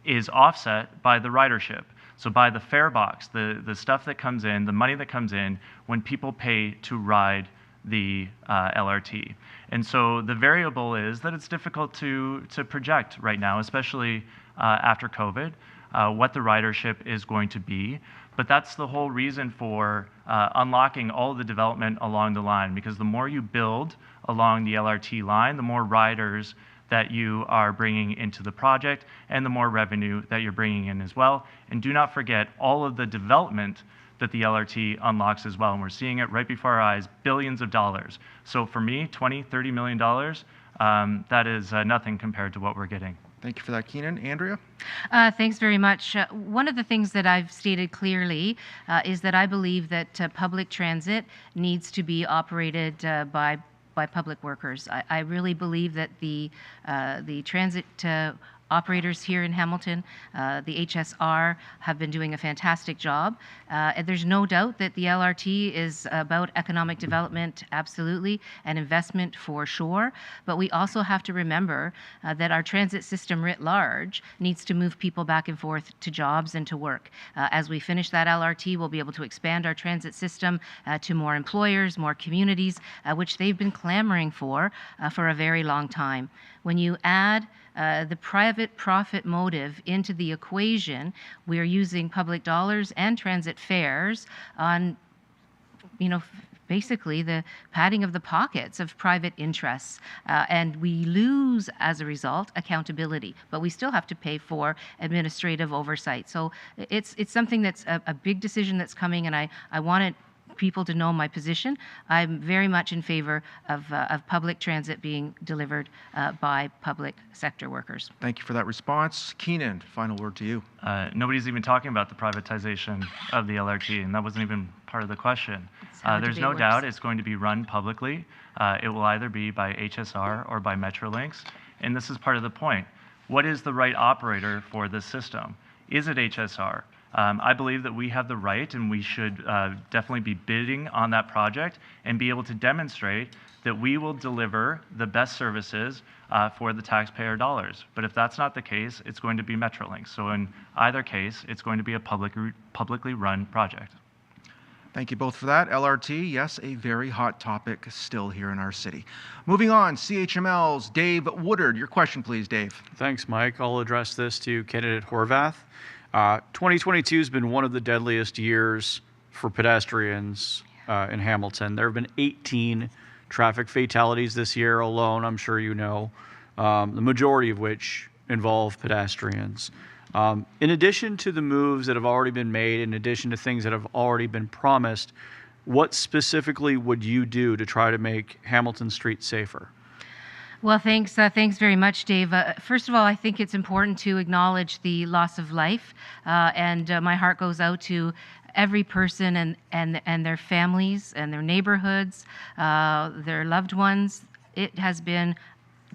is offset by the ridership. So by the fare box, the stuff that comes in, the money that comes in when people pay to ride the LRT. And so the variable is that it's difficult to project right now, especially after COVID. what the ridership is going to be. But that's the whole reason for unlocking all of the development along the line, because the more you build along the LRT line, the more riders that you are bringing into the project and the more revenue that you're bringing in as well. And do not forget all of the development that the LRT unlocks as well. And we're seeing it right before our eyes, billions of dollars. So for me, $20, $30 million, that is nothing compared to what we're getting. Thank you for that, Keenan. Andrea? Thanks very much. One of the things that I've stated clearly is that I believe that public transit needs to be operated by public workers. I really believe that the transit operators here in Hamilton, the HSR, have been doing a fantastic job. And there's no doubt that the LRT is about economic development, absolutely, and investment for sure. But we also have to remember that our transit system writ large needs to move people back and forth to jobs and to work. As we finish that LRT, we'll be able to expand our transit system to more employers, more communities, which they've been clamoring for a very long time. When you add the private profit motive into the equation, we are using public dollars and transit fares on, basically the padding of the pockets of private interests. And we lose, as a result, accountability. But we still have to pay for administrative oversight. So it's something that's a big decision that's coming, and I wanted people to know my position. I'm very much in favor of public transit being delivered by public sector workers. Thank you for that response. Keenan, final word to you. Nobody's even talking about the privatization of the LRT, and that wasn't even part of the question. There's no doubt it's going to be run publicly. It will either be by HSR or by Metrolinx, and this is part of the point. What is the right operator for this system? Is it HSR? I believe that we have the right, and we should definitely be bidding on that project and be able to demonstrate that we will deliver the best services for the taxpayer dollars. But if that's not the case, it's going to be Metrolinx. So in either case, it's going to be a publicly run project. Thank you both for that. LRT, yes, a very hot topic still here in our city. Moving on, CHML's Dave Woodard. Your question, please, Dave. Thanks, Mike. I'll address this to candidate Horvath. 2022 has been one of the deadliest years for pedestrians in Hamilton. There have been 18 traffic fatalities this year alone, I'm sure you know, the majority of which involve pedestrians. In addition to the moves that have already been made, in addition to things that have already been promised, what specifically would you do to try to make Hamilton Street safer? Well, thanks very much, Dave. First of all, I think it's important to acknowledge the loss of life, and my heart goes out to every person and their families and their neighborhoods, their loved ones. It has been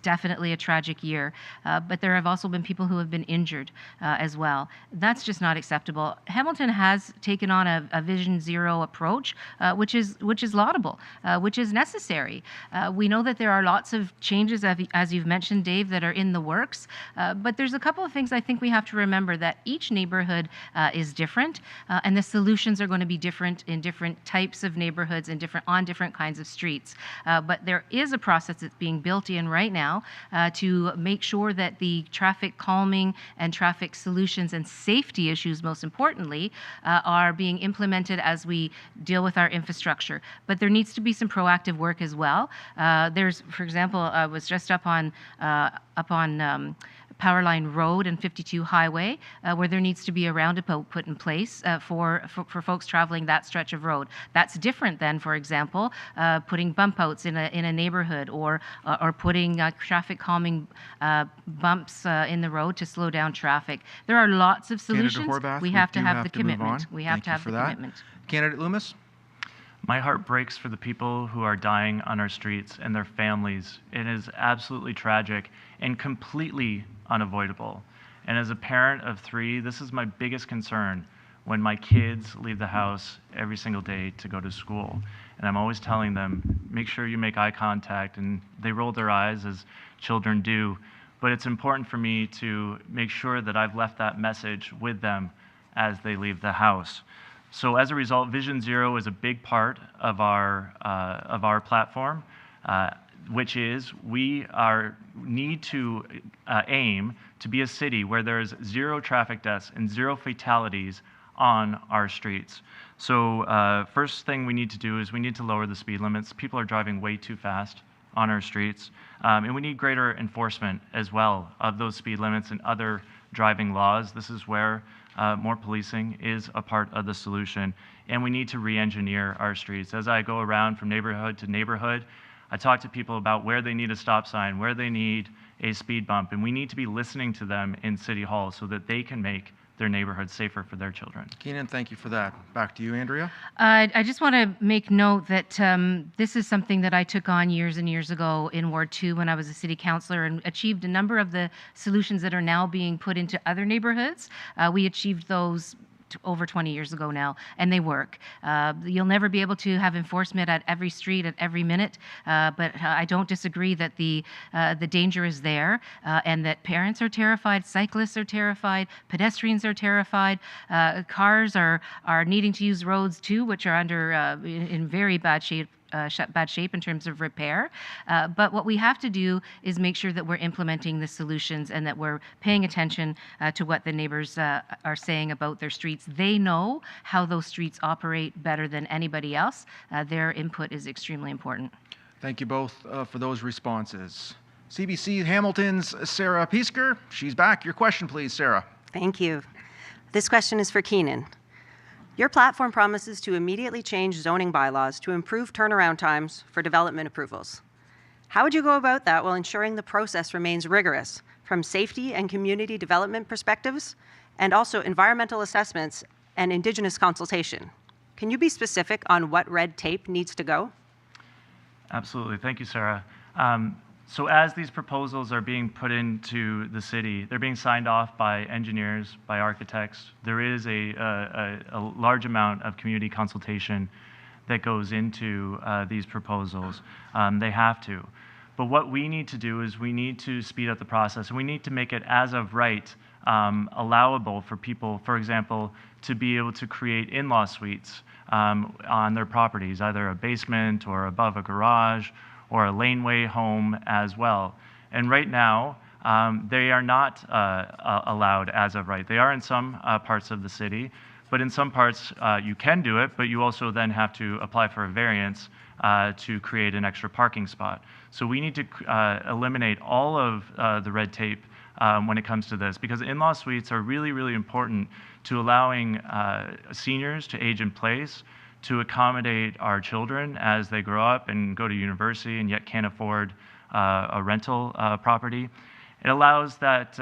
definitely a tragic year, but there have also been people who have been injured as well. That's just not acceptable. Hamilton has taken on a Vision Zero approach, which is laudable, which is necessary. We know that there are lots of changes, as you've mentioned, Dave, that are in the works, but there's a couple of things I think we have to remember, that each neighborhood is different, and the solutions are going to be different in different types of neighborhoods and on different kinds of streets. But there is a process that's being built in right now to make sure that the traffic calming and traffic solutions and safety issues, most importantly, are being implemented as we deal with our infrastructure. But there needs to be some proactive work as well. There's, for example, I was just up on Powerline Road and 52 Highway, where there needs to be a roundabout put in place for folks traveling that stretch of road. That's different than, for example, putting bump outs in a neighborhood, or putting traffic calming bumps in the road to slow down traffic. There are lots of solutions. Horvath, we have to have the commitment. We have to have the commitment. Candidate Loomis? My heart breaks for the people who are dying on our streets and their families. It is absolutely tragic and completely unavoidable. And as a parent of 3, this is my biggest concern when my kids leave the house every single day to go to school. And I'm always telling them, make sure you make eye contact. And they roll their eyes, as children do. But it's important for me to make sure that I've left that message with them as they leave the house. So as a result, Vision Zero is a big part of our platform. which is we need to aim to be a city where there's 0 traffic deaths and 0 fatalities on our streets. So first thing we need to do is we need to lower the speed limits. People are driving way too fast on our streets. And we need greater enforcement as well of those speed limits and other driving laws. This is where more policing is a part of the solution. And we need to re-engineer our streets. As I go around from neighborhood to neighborhood, I talk to people about where they need a stop sign, where they need a speed bump, and we need to be listening to them in City Hall so that they can make their neighborhood safer for their children. Keenan, thank you for that. Back to you, Andrea. I just want to make note that this is something that I took on years and years ago in Ward 2 when I was a city councillor and achieved a number of the solutions that are now being put into other neighborhoods. We achieved those over 20 years ago now, and they work. You'll never be able to have enforcement at every street at every minute, but I don't disagree that the danger is there, and that parents are terrified, cyclists are terrified, pedestrians are terrified, cars are needing to use roads too, which are under in very bad shape in terms of repair. But what we have to do is make sure that we're implementing the solutions and that we're paying attention to what the neighbors are saying about their streets. They know how those streets operate better than anybody else. Their input is extremely important. Thank you both for those responses. CBC Hamilton's Sarah Piesker, she's back. Your question, please, Sarah. Thank you. This question is for Keenan. Your platform promises to immediately change zoning bylaws to improve turnaround times for development approvals. How would you go about that while ensuring the process remains rigorous from safety and community development perspectives, and also environmental assessments and Indigenous consultation? Can you be specific on what red tape needs to go? Absolutely. Thank you, Sarah. So as these proposals are being put into the city, they're being signed off by engineers, by architects. There is a large amount of community consultation that goes into these proposals. They have to. But what we need to do is we need to speed up the process, and we need to make it as of right allowable for people, for example, to be able to create in-law suites on their properties, either a basement or above a garage, or a laneway home as well. And right now, they are not allowed as of right. They are in some parts of the city, but in some parts you can do it, but you also then have to apply for a variance to create an extra parking spot. So we need to eliminate all of the red tape when it comes to this, because in-law suites are really, really important to allowing seniors to age in place, to accommodate our children as they grow up and go to university and yet can't afford a rental property. It allows that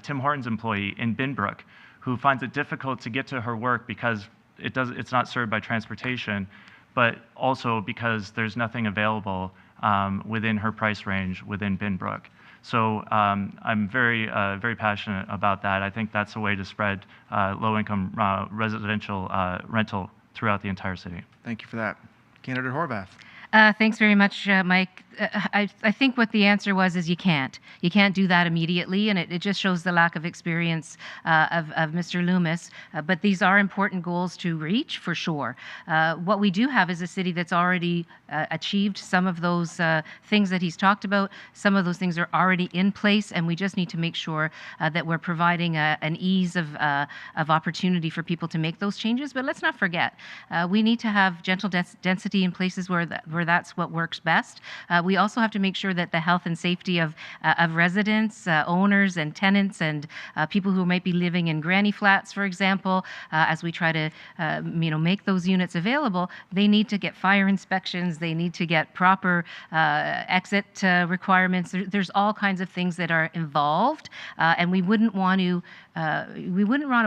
Tim Hortons employee in Binbrook who finds it difficult to get to her work because it's not served by transportation, but also because there's nothing available within her price range within Binbrook. So I'm very passionate about that. I think that's a way to spread low-income residential rental throughout the entire city. Thank you for that. Candidate Horvath. Thanks very much, Mike. I think what the answer was is you can't. You can't do that immediately, and it just shows the lack of experience of Mr. Loomis. But these are important goals to reach, for sure. What we do have is a city that's already achieved some of those things that he's talked about. Some of those things are already in place, and we just need to make sure that we're providing an ease of opportunity for people to make those changes. But let's not forget, we need to have gentle density in places where that's what works best. We also have to make sure that the health and safety of residents, owners and tenants and people who might be living in granny flats, for example, as we try to make those units available, they need to get fire inspections, they need to get proper exit requirements. There's all kinds of things that are involved, and we wouldn't want to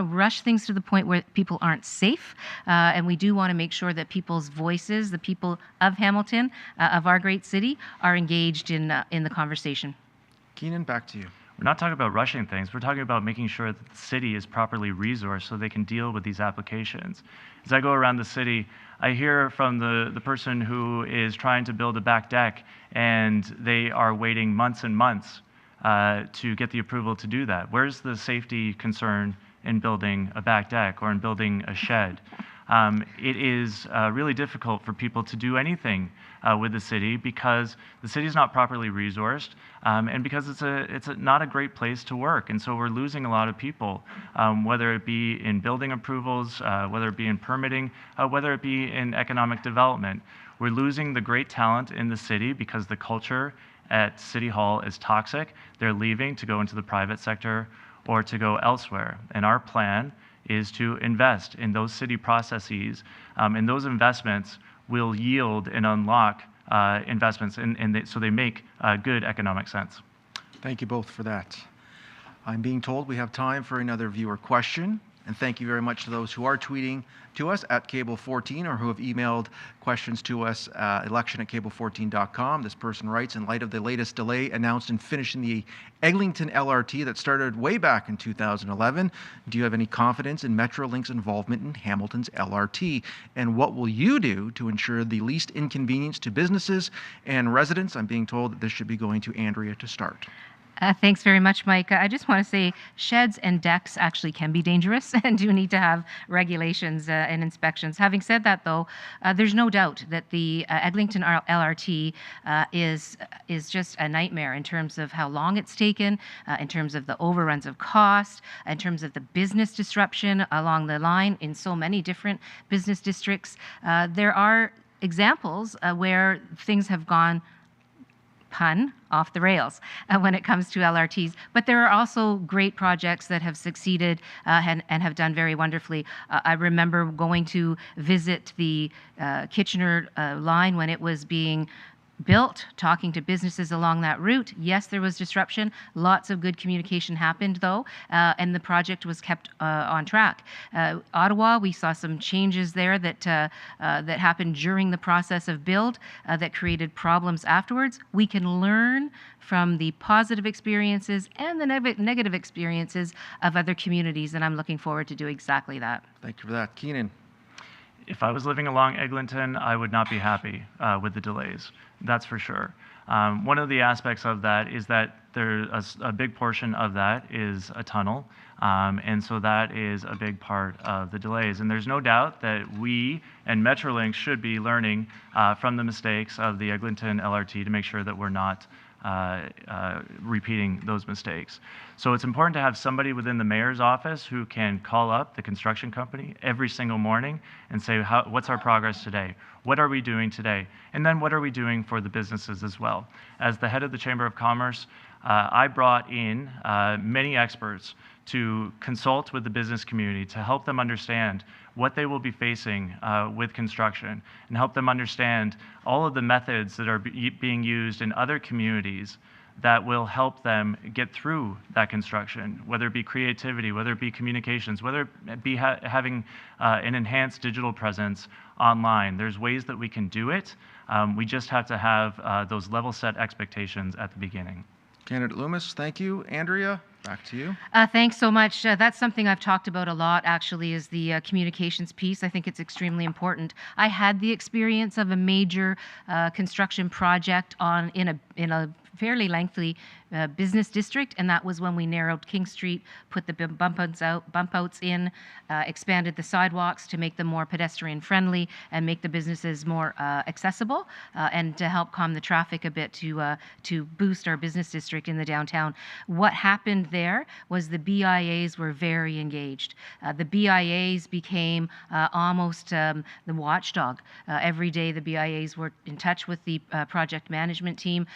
rush things to the point where people aren't safe, and we do want to make sure that people's voices, the people of Hamilton, of our great city, are engaged in the conversation. Keenan, back to you. We're not talking about rushing things. We're talking about making sure that the city is properly resourced so they can deal with these applications. As I go around the city, I hear from the person who is trying to build a back deck, and they are waiting months and months to get the approval to do that. Where's the safety concern in building a back deck or in building a shed? it is really difficult for people to do anything with the city because the city is not properly resourced and because it's not a great place to work. And so we're losing a lot of people, whether it be in building approvals, whether it be in permitting, whether it be in economic development. We're losing the great talent in the city because the culture at City Hall is toxic. They're leaving to go into the private sector or to go elsewhere. And our plan is to invest in those city processes, and those investments will yield and unlock investments, so they make good economic sense. Thank you both for that. I'm being told we have time for another viewer question. And thank you very much to those who are tweeting to us at Cable14 or who have emailed questions to us, election@cable14.com. This person writes, in light of the latest delay announced in finishing the Eglinton LRT that started way back in 2011, do you have any confidence in Metrolink's involvement in Hamilton's LRT? And what will you do to ensure the least inconvenience to businesses and residents? I'm being told that this should be going to Andrea to start. Thanks very much, Mike. I just want to say sheds and decks actually can be dangerous and do need to have regulations and inspections. Having said that, though, there's no doubt that the Eglinton LRT is just a nightmare in terms of how long it's taken, in terms of the overruns of cost, in terms of the business disruption along the line in so many different business districts. There are examples where things have gone pun off the rails when it comes to LRTs. But there are also great projects that have succeeded and have done very wonderfully. I remember going to visit the Kitchener line when it was being built, talking to businesses along that route. Yes, there was disruption. Lots of good communication happened, though, and the project was kept on track. Ottawa, we saw some changes there that happened during the process of build that created problems afterwards. We can learn from the positive experiences and the negative experiences of other communities, and I'm looking forward to do exactly that. Thank you for that. Keenan. If I was living along Eglinton, I would not be happy with the delays. That's for sure. One of the aspects of that is that a big portion of that is a tunnel, and so that is a big part of the delays. And there's no doubt that we and Metrolink should be learning from the mistakes of the Eglinton LRT to make sure that we're not repeating those mistakes. So it's important to have somebody within the mayor's office who can call up the construction company every single morning and say, what's our progress today? What are we doing today? And then what are we doing for the businesses as well? As the head of the Chamber of Commerce, I brought in many experts to consult with the business community to help them understand what they will be facing with construction and help them understand all of the methods that are being used in other communities that will help them get through that construction, whether it be creativity, whether it be communications, whether it be having an enhanced digital presence online. There's ways that we can do it. We just have to have those level set expectations at the beginning. Candidate Loomis, thank you. Andrea, back to you. Thanks so much. That's something I've talked about a lot, actually, is the communications piece. I think it's extremely important. I had the experience of a major construction project in a fairly lengthy business district, and that was when we narrowed King Street, put the bump outs in, expanded the sidewalks to make them more pedestrian friendly and make the businesses more accessible, and to help calm the traffic a bit to boost our business district in the downtown. What happened there was the BIAs were very engaged. The BIAs became almost the watchdog. Every day the BIAs were in touch with the project management team,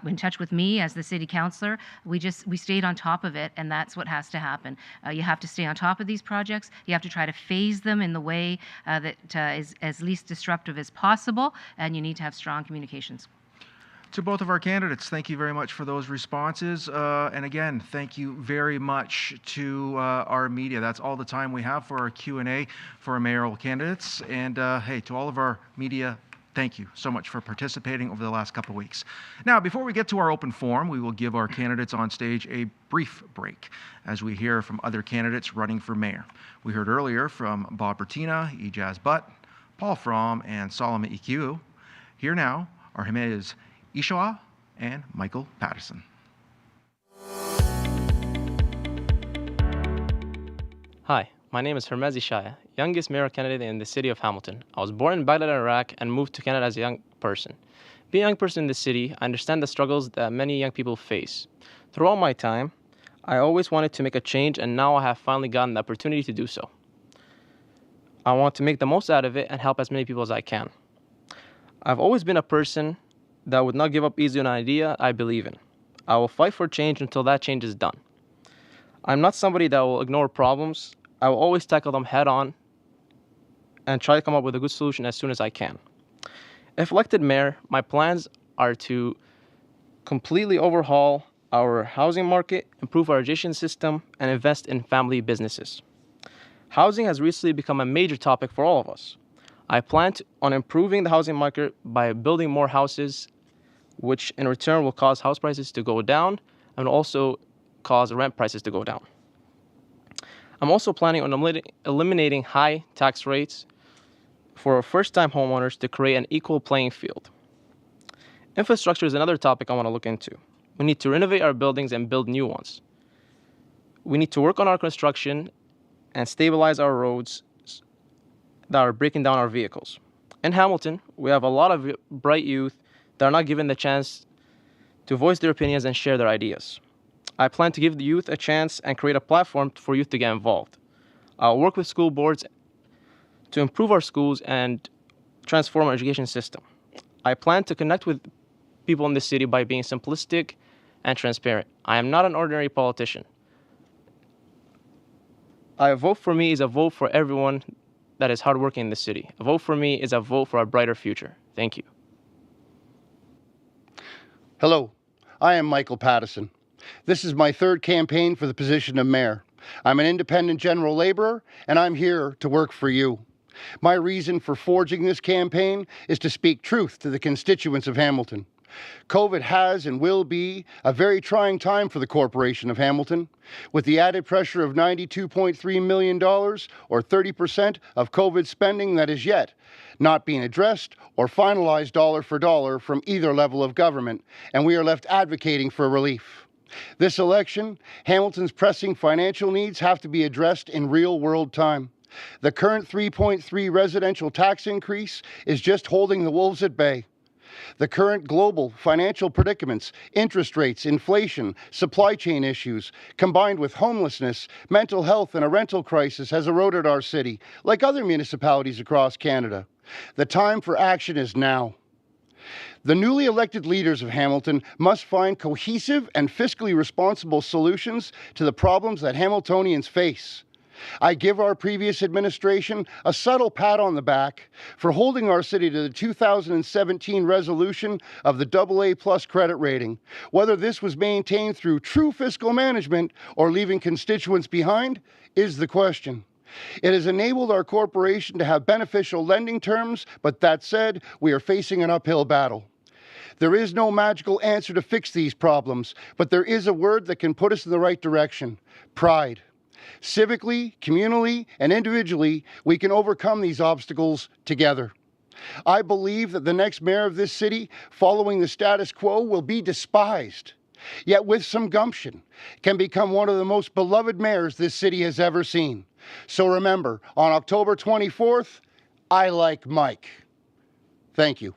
in touch with me as the city councillor. We stayed on top of it, and that's what has to happen. You have to stay on top of these projects. You have to try to phase them in the way that is as least disruptive as possible, and you need to have strong communications. To both of our candidates, thank you very much for those responses. And again, thank you very much to our media. That's all the time we have for our Q&A for our mayoral candidates. And hey, to all of our media, thank you so much for participating over the last couple of weeks. Now, before we get to our open forum, we will give our candidates on stage a brief break as we hear from other candidates running for mayor. We heard earlier from Bob Bertina, Ijaz Butt, Paul Fromm, and Solomon Ikiu. Here now are Jimenez Ishawa and Michael Patterson. Hi, My name is Hermez Ishaya, youngest mayoral candidate in the city of Hamilton. I was born in Baghdad, Iraq, and moved to Canada as a young person. Being a young person in the city, I understand the struggles that many young people face. Throughout my time, I always wanted to make a change, and now I have finally gotten the opportunity to do so. I want to make the most out of it and help as many people as I can. I've always been a person that would not give up easy on an idea I believe in. I will fight for change until that change is done. I'm not somebody that will ignore problems. I will always tackle them head on and try to come up with a good solution as soon as I can. If elected mayor, my plans are to completely overhaul our housing market, improve our education system, and invest in family businesses. Housing has recently become a major topic for all of us. I plan on improving the housing market by building more houses, which in return will cause house prices to go down and also cause rent prices to go down. I'm also planning on eliminating high tax rates for first-time homeowners to create an equal playing field. Infrastructure is another topic I want to look into. We need to renovate our buildings and build new ones. We need to work on our construction and stabilize our roads that are breaking down our vehicles. In Hamilton, we have a lot of bright youth that are not given the chance to voice their opinions and share their ideas. I plan to give the youth a chance and create a platform for youth to get involved. I'll work with school boards to improve our schools and transform our education system. I plan to connect with people in the city by being simplistic and transparent. I am not an ordinary politician. A vote for me is a vote for everyone that is hardworking in the city. A vote for me is a vote for a brighter future. Thank you. Hello, I am Michael Pattison. This is my third campaign for the position of mayor. I'm an independent general laborer, and I'm here to work for you. My reason for forging this campaign is to speak truth to the constituents of Hamilton. COVID has and will be a very trying time for the Corporation of Hamilton. With the added pressure of $92.3 million, or 30% of COVID spending that is yet not being addressed or finalized dollar for dollar from either level of government, and we are left advocating for relief. This election, Hamilton's pressing financial needs have to be addressed in real-world time. The current 3.3 residential tax increase is just holding the wolves at bay. The current global financial predicaments, interest rates, inflation, supply chain issues, combined with homelessness, mental health, and a rental crisis has eroded our city, like other municipalities across Canada. The time for action is now. The newly elected leaders of Hamilton must find cohesive and fiscally responsible solutions to the problems that Hamiltonians face. I give our previous administration a subtle pat on the back for holding our city to the 2017 resolution of the AA+ credit rating. Whether this was maintained through true fiscal management or leaving constituents behind is the question. It has enabled our corporation to have beneficial lending terms, but that said, we are facing an uphill battle. There is no magical answer to fix these problems, but there is a word that can put us in the right direction: pride. Civically, communally, and individually, we can overcome these obstacles together. I believe that the next mayor of this city, following the status quo, will be despised, yet with some gumption, can become one of the most beloved mayors this city has ever seen. So remember, on October 24th, I like Mike. Thank you.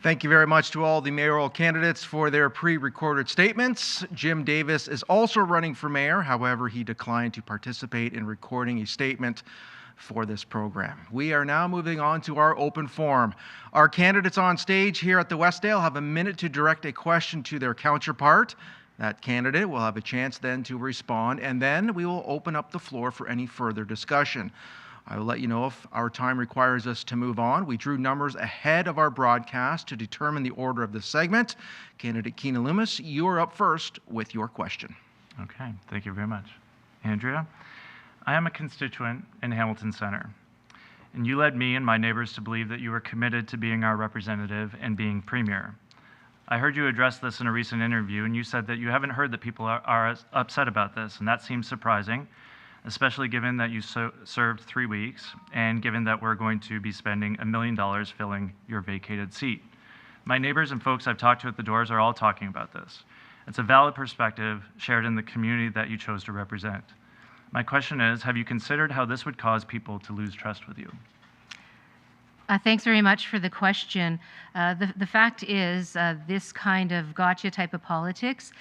Thank you very much to all the mayoral candidates for their pre-recorded statements. Jim Davis is also running for mayor. However, he declined to participate in recording a statement for this program. We are now moving on to our open forum. Our candidates on stage here at the Westdale have a minute to direct a question to their counterpart. That candidate will have a chance then to respond, and then we will open up the floor for any further discussion. I will let you know if our time requires us to move on. We drew numbers ahead of our broadcast to determine the order of this segment. Candidate Keenan Loomis, you are up first with your question. Okay, thank you very much. Andrea, I am a constituent in Hamilton Center, and you led me and my neighbors to believe that you were committed to being our representative and being premier. I heard you address this in a recent interview, and you said that you haven't heard that people are upset about this, and that seems surprising, especially given that you served 3 weeks and given that we're going to be spending $1 million filling your vacated seat. My neighbors and folks I've talked to at the doors are all talking about this. It's a valid perspective shared in the community that you chose to represent. My question is, have you considered how this would cause people to lose trust with you? Thanks very much for the question. The fact is, this kind of gotcha type of politics,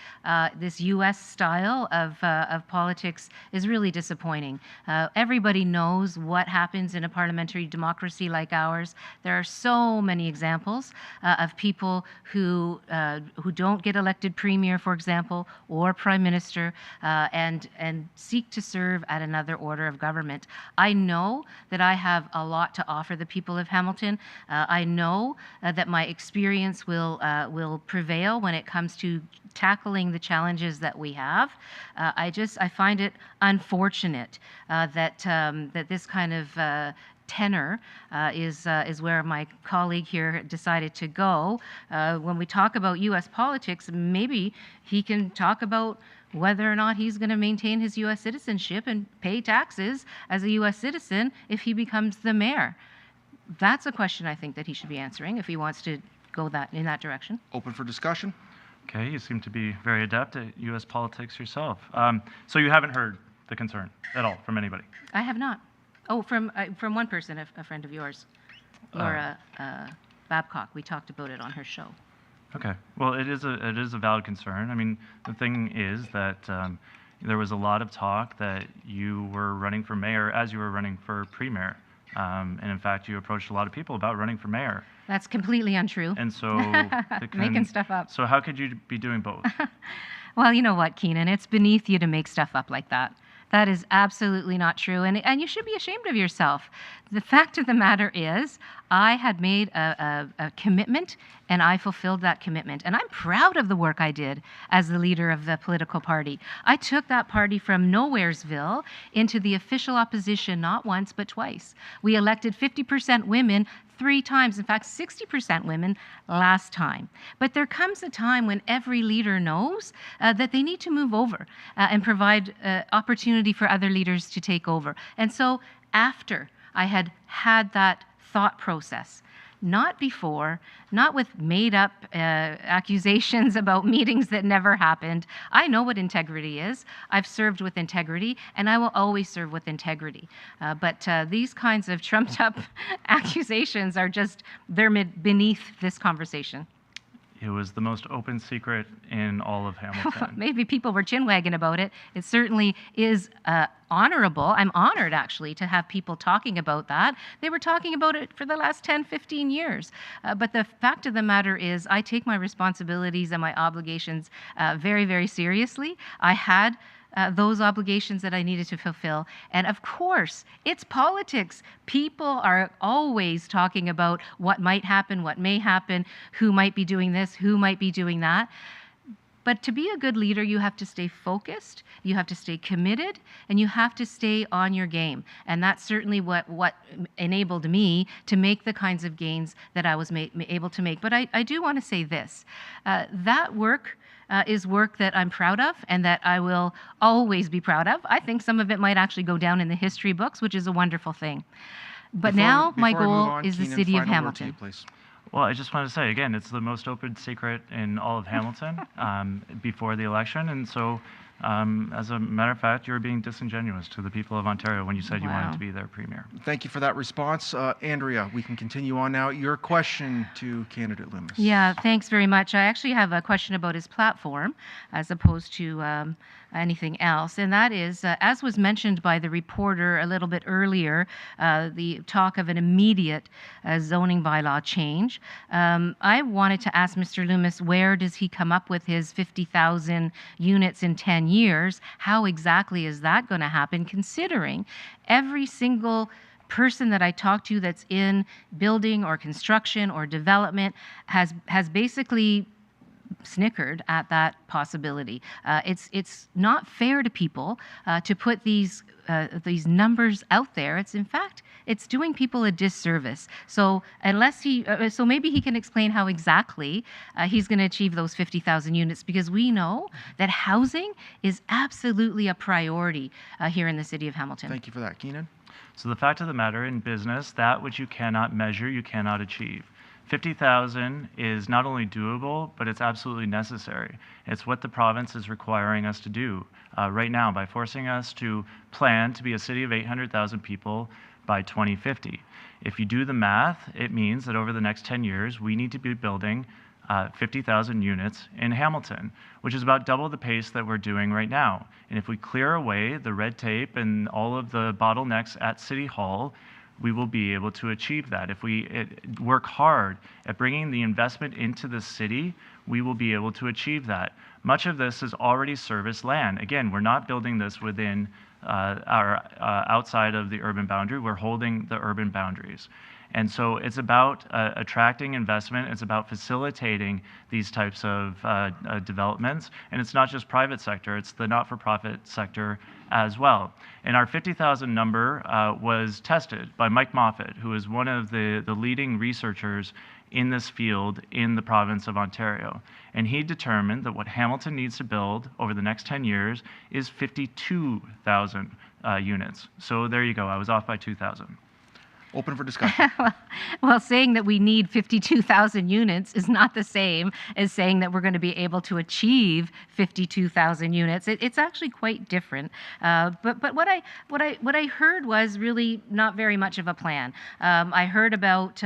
this U.S. style of politics is really disappointing. Everybody knows what happens in a parliamentary democracy like ours. There are so many examples of people who don't get elected premier, for example, or prime minister, and seek to serve at another order of government. I know that I have a lot to offer the people of Hamilton. I know that my experience will prevail when it comes to tackling the challenges that we have. I find it unfortunate that this kind of tenor is where my colleague here decided to go. When we talk about U.S. politics, maybe he can talk about whether or not he's going to maintain his U.S. citizenship and pay taxes as a U.S. citizen if he becomes the mayor. That's a question I think that he should be answering if he wants to go in that direction. Open for discussion. Okay, you seem to be very adept at U.S. politics yourself. So you haven't heard the concern at all from anybody? I have not. Oh, from one person, a friend of yours, Laura Babcock. We talked about it on her show. Okay. Well, it is a valid concern. I mean, the thing is that there was a lot of talk that you were running for mayor as you were running for premier. And in fact, you approached a lot of people about running for mayor. That's completely untrue. And so making stuff up. So how could you be doing both? Well, you know what, Keenan? It's beneath you to make stuff up like that. That is absolutely not true, and you should be ashamed of yourself. The fact of the matter is, I had made a commitment, and I fulfilled that commitment. And I'm proud of the work I did as the leader of the political party. I took that party from Nowheresville into the official opposition not once, but twice. We elected 50% women 3 times, in fact, 60% women last time. But there comes a time when every leader knows that they need to move over and provide opportunity for other leaders to take over. And so after I had that thought process, not before, not with made-up accusations about meetings that never happened. I know what integrity is. I've served with integrity, and I will always serve with integrity. But these kinds of trumped-up accusations are they're beneath this conversation. It was the most open secret in all of Hamilton. Maybe people were chin-wagging about it. It certainly is honorable. I'm honored, actually, to have people talking about that. They were talking about it for the last 10, 15 years. But the fact of the matter is, I take my responsibilities and my obligations very, very seriously. I had those obligations that I needed to fulfill. And of course, it's politics. People are always talking about what might happen, what may happen, who might be doing this, who might be doing that. But to be a good leader, you have to stay focused, you have to stay committed, and you have to stay on your game. And that's certainly what enabled me to make the kinds of gains that I was able to make. But I do want to say this. That work is work that I'm proud of and that I will always be proud of. I think some of it might actually go down in the history books, which is a wonderful thing. But now my goal is the city of Hamilton. Well, I just want to say, again, it's the most open secret in all of Hamilton before the election. And so, as a matter of fact, you're being disingenuous to the people of Ontario when you said you wanted to be their premier. Thank you for that response. Andrea, we can continue on now. Your question to candidate Loomis. Yeah, thanks very much. I actually have a question about his platform as opposed to anything else. And that is, as was mentioned by the reporter a little bit earlier, the talk of an immediate zoning bylaw change. I wanted to ask Mr. Loomis, where does he come up with his 50,000 units in 10 years? How exactly is that going to happen, considering every single person that I talk to that's in building or construction or development has basically snickered at that possibility. It's not fair to people to put these numbers out there. It's doing people a disservice. So so maybe he can explain how exactly he's going to achieve those 50,000 units, because we know that housing is absolutely a priority here in the city of Hamilton. Thank you for that, Keenan. So the fact of the matter in business, that which you cannot measure, you cannot achieve. 50,000 is not only doable, but it's absolutely necessary. It's what the province is requiring us to do right now by forcing us to plan to be a city of 800,000 people by 2050. If you do the math, it means that over the next 10 years, we need to be building 50,000 units in Hamilton, which is about double the pace that we're doing right now. And if we clear away the red tape and all of the bottlenecks at City Hall, we will be able to achieve that. If we work hard at bringing the investment into the city, we will be able to achieve that. Much of this is already service land. Again, we're not building this within our outside of the urban boundary. We're holding the urban boundaries. And so it's about attracting investment. It's about facilitating these types of developments. And it's not just private sector, it's the not-for-profit sector as well. And our 50,000 number was tested by Mike Moffat, who is one of the leading researchers in this field in the province of Ontario. And he determined that what Hamilton needs to build over the next 10 years is 52,000 units. So there you go, I was off by 2,000. Open for discussion. Well, saying that we need 52,000 units is not the same as saying that we're going to be able to achieve 52,000 units. It's actually quite different. But what I heard was really not very much of a plan. I heard about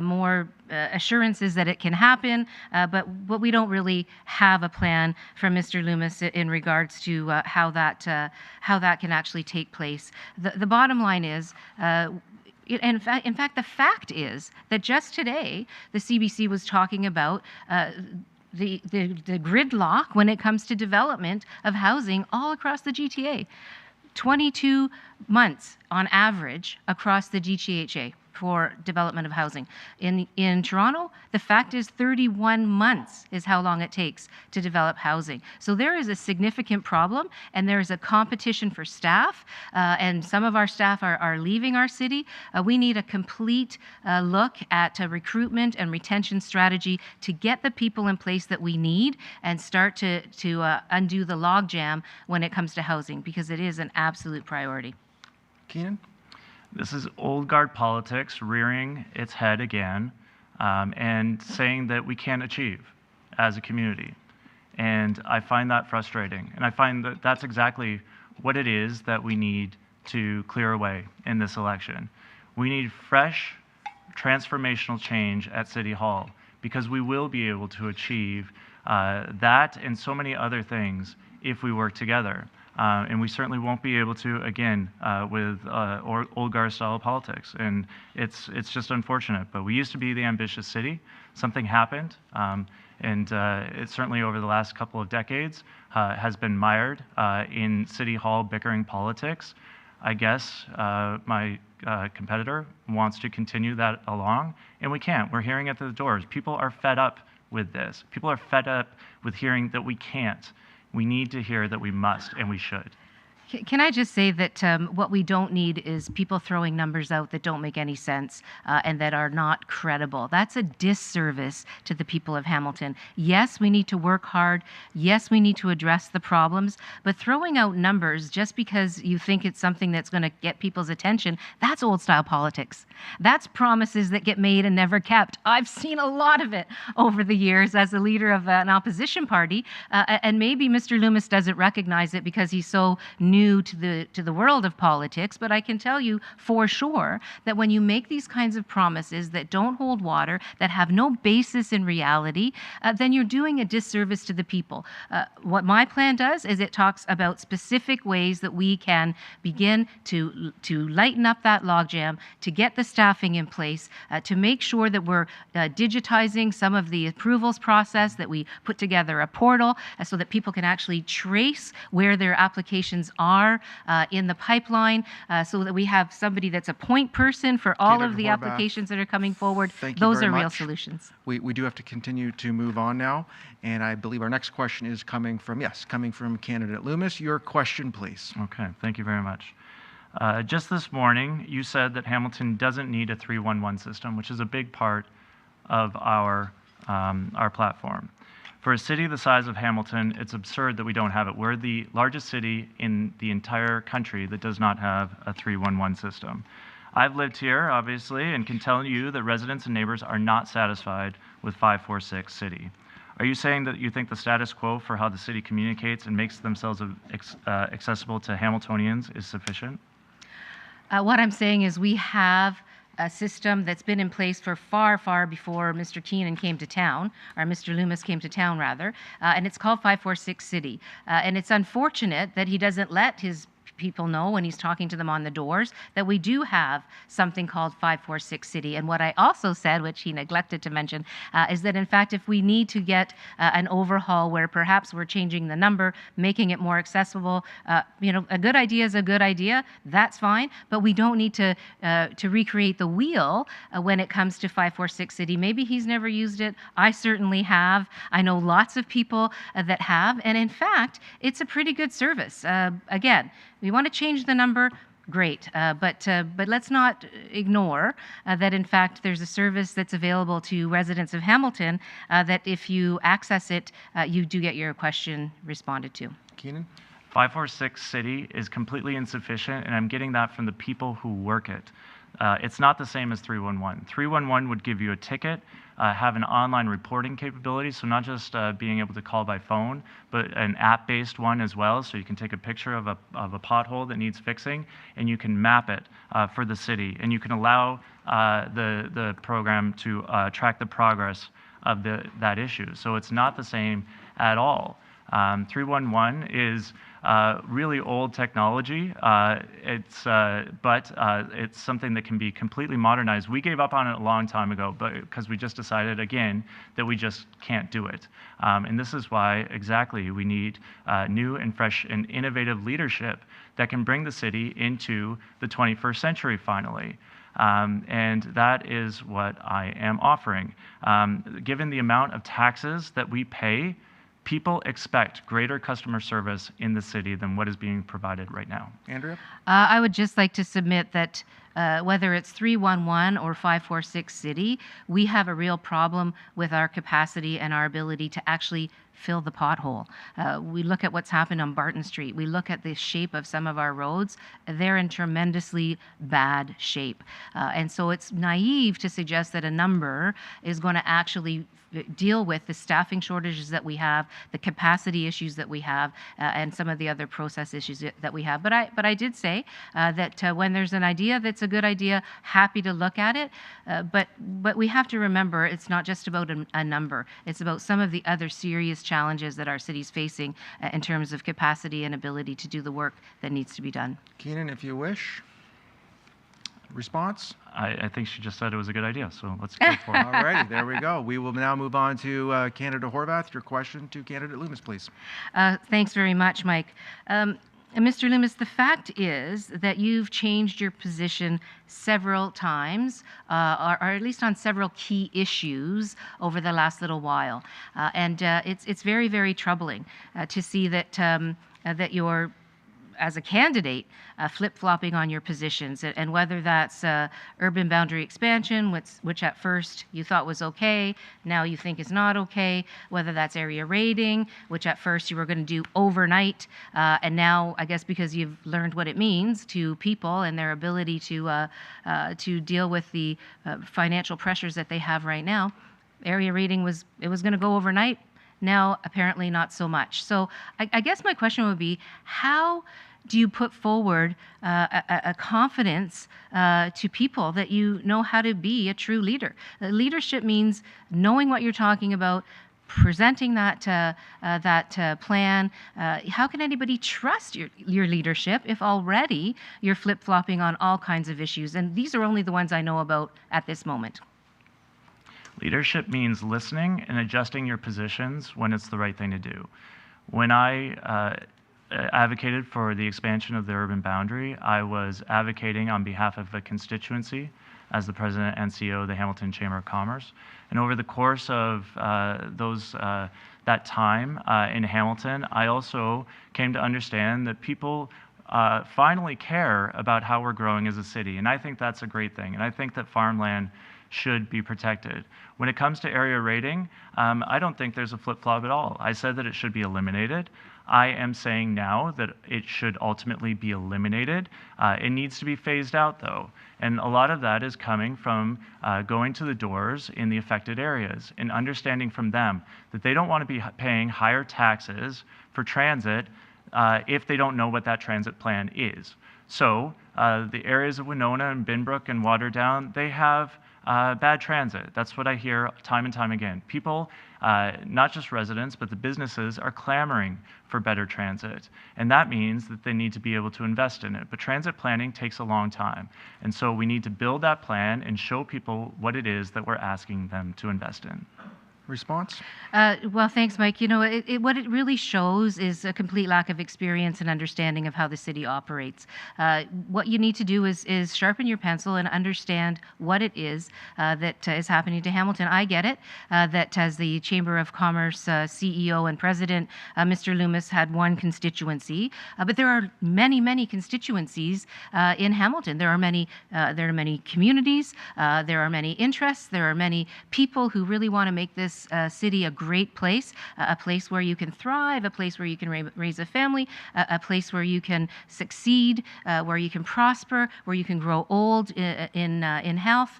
more assurances that it can happen, but we don't really have a plan from Mr. Loomis in regards to how that can actually take place. The bottom line is. In fact, the fact is that just today, the CBC was talking about the gridlock when it comes to development of housing all across the GTA. 22 months on average across the GTHA for development of housing. In Toronto, the fact is 31 months is how long it takes to develop housing. So there is a significant problem, and there is a competition for staff, and some of our staff are leaving our city. We need a complete look at a recruitment and retention strategy to get the people in place that we need and start to undo the logjam when it comes to housing, because it is an absolute priority. Keenan? This is old guard politics rearing its head again and saying that we can't achieve as a community. And I find that frustrating. And I find that that's exactly what it is that we need to clear away in this election. We need fresh, transformational change at City Hall, because we will be able to achieve that and so many other things if we work together. And we certainly won't be able to, again, with old guard style politics. And it's just unfortunate. But we used to be the ambitious city. Something happened. And it certainly over the last couple of decades has been mired in City Hall bickering politics. I guess my competitor wants to continue that along, and we can't. We're hearing at the doors. People are fed up with this. People are fed up with hearing that we can't. We need to hear that we must and we should. Can I just say that what we don't need is people throwing numbers out that don't make any sense and that are not credible. That's a disservice to the people of Hamilton. Yes, we need to work hard. Yes, we need to address the problems. But throwing out numbers just because you think it's something that's going to get people's attention, that's old-style politics. That's promises that get made and never kept. I've seen a lot of it over the years as a leader of an opposition party, and maybe Mr. Loomis doesn't recognize it because he's so new to the world of politics, but I can tell you for sure that when you make these kinds of promises that don't hold water, that have no basis in reality, then you're doing a disservice to the people. What my plan does is it talks about specific ways that we can begin to lighten up that logjam, to get the staffing in place, to make sure that we're digitizing some of the approvals process, that we put together a portal so that people can actually trace where their applications are in the pipeline, so that we have somebody that's a point person for all of the applications that are coming forward. Those are real solutions. We do have to continue to move on now, and I believe our next question is coming from candidate Loomis. Your question, please. Okay, thank you very much. Just this morning, you said that Hamilton doesn't need a 311 system, which is a big part of our platform. For a city the size of Hamilton, it's absurd that we don't have it. We're the largest city in the entire country that does not have a 311 system. I've lived here, obviously, and can tell you that residents and neighbors are not satisfied with 546 City. Are you saying that you think the status quo for how the city communicates and makes themselves accessible to Hamiltonians is sufficient? What I'm saying is we have a system that's been in place for far, far before Mr. Keenan came to town, or Mr. Loomis came to town, rather, and it's called 546 City. And it's unfortunate that he doesn't let his people know when he's talking to them on the doors that we do have something called 546 City. And what I also said, which he neglected to mention, is that in fact, if we need to get an overhaul where perhaps we're changing the number, making it more accessible, a good idea is a good idea, that's fine, but we don't need to recreate the wheel when it comes to 546 City. Maybe he's never used it. I certainly have. I know lots of people that have, and in fact, it's a pretty good service. Again, we want to change the number, great, but let's not ignore that in fact there's a service that's available to residents of Hamilton that if you access it, you do get your question responded to. Keenan? 546 City is completely insufficient, and I'm getting that from the people who work it. It's not the same as 311. 311 would give you a ticket, have an online reporting capability, so not just being able to call by phone, but an app-based one as well, so you can take a picture of a pothole that needs fixing, and you can map it for the city, and you can allow the program to track the progress of that issue. So it's not the same at all. 311 is really old technology. But it's something that can be completely modernized. We gave up on it a long time ago, but because we just decided again that we just can't do it. And this is why exactly we need new and fresh and innovative leadership that can bring the city into the 21st century finally. And that is what I am offering. Given the amount of taxes that we pay, people expect greater customer service in the city than what is being provided right now. Andrea? I would just like to submit that whether it's 311 or 546 City, we have a real problem with our capacity and our ability to actually fill the pothole. We look at what's happened on Barton Street. We look at the shape of some of our roads. They're in tremendously bad shape. And so it's naive to suggest that a number is going to actually deal with the staffing shortages that we have, the capacity issues that we have, and some of the other process issues that we have. But I did say that when there's an idea that's a good idea, happy to look at it. But we have to remember it's not just about a number. It's about some of the other serious challenges that our city's facing in terms of capacity and ability to do the work that needs to be done. Keenan, if you wish. Response? I think she just said it was a good idea, so let's go for it. All righty, there we go. We will now move on to Candidate Horvath. Your question to Candidate Loomis, please. Thanks very much, Mike. Mr. Loomis, the fact is that you've changed your position several times, or at least on several key issues over the last little while. And it's very, very troubling to see that, that you're, as a candidate, flip-flopping on your positions, and whether that's urban boundary expansion, which at first you thought was okay, now you think is not okay, whether that's area rating, which at first you were going to do overnight, and now I guess because you've learned what it means to people and their ability to deal with the financial pressures that they have right now, area rating was going to go overnight. Now, apparently not so much. So I guess my question would be, how do you put forward a confidence to people that you know how to be a true leader? Leadership means knowing what you're talking about, presenting that plan. How can anybody trust your leadership if already you're flip-flopping on all kinds of issues? And these are only the ones I know about at this moment. Leadership means listening and adjusting your positions when it's the right thing to do. When I advocated for the expansion of the urban boundary, I was advocating on behalf of a constituency as the president and CEO of the Hamilton Chamber of Commerce. And over the course of that time in Hamilton, I also came to understand that people finally care about how we're growing as a city. And I think that's a great thing. And I think that farmland should be protected. When it comes to area rating, I don't think there's a flip-flop at all. I said that it should be eliminated. I am saying now that it should ultimately be eliminated. It needs to be phased out, though. And a lot of that is coming from going to the doors in the affected areas and understanding from them that they don't want to be paying higher taxes for transit if they don't know what that transit plan is. So the areas of Winona and Binbrook and Waterdown, they have bad transit. That's what I hear time and time again. People, not just residents, but the businesses are clamoring for better transit. And that means that they need to be able to invest in it. But transit planning takes a long time. And so we need to build that plan and show people what it is that we're asking them to invest in. Response? Well, thanks, Mike. You know, what it really shows is a complete lack of experience and understanding of how the city operates. What you need to do is sharpen your pencil and understand what it is that is happening to Hamilton. I get it, that as the Chamber of Commerce CEO and President, Mr. Loomis had one constituency, but there are many, many constituencies in Hamilton. There are many communities, there are many interests, there are many people who really want to make this city a great place, a place where you can thrive, a place where you can raise a family, a place where you can succeed, where you can prosper, where you can grow old in health.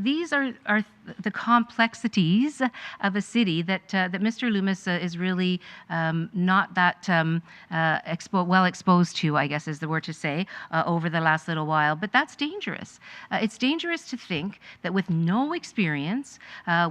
These are the complexities of a city that Mr. Loomis is really not that well exposed to, I guess is the word to say, over the last little while. But that's dangerous. It's dangerous to think that with no experience,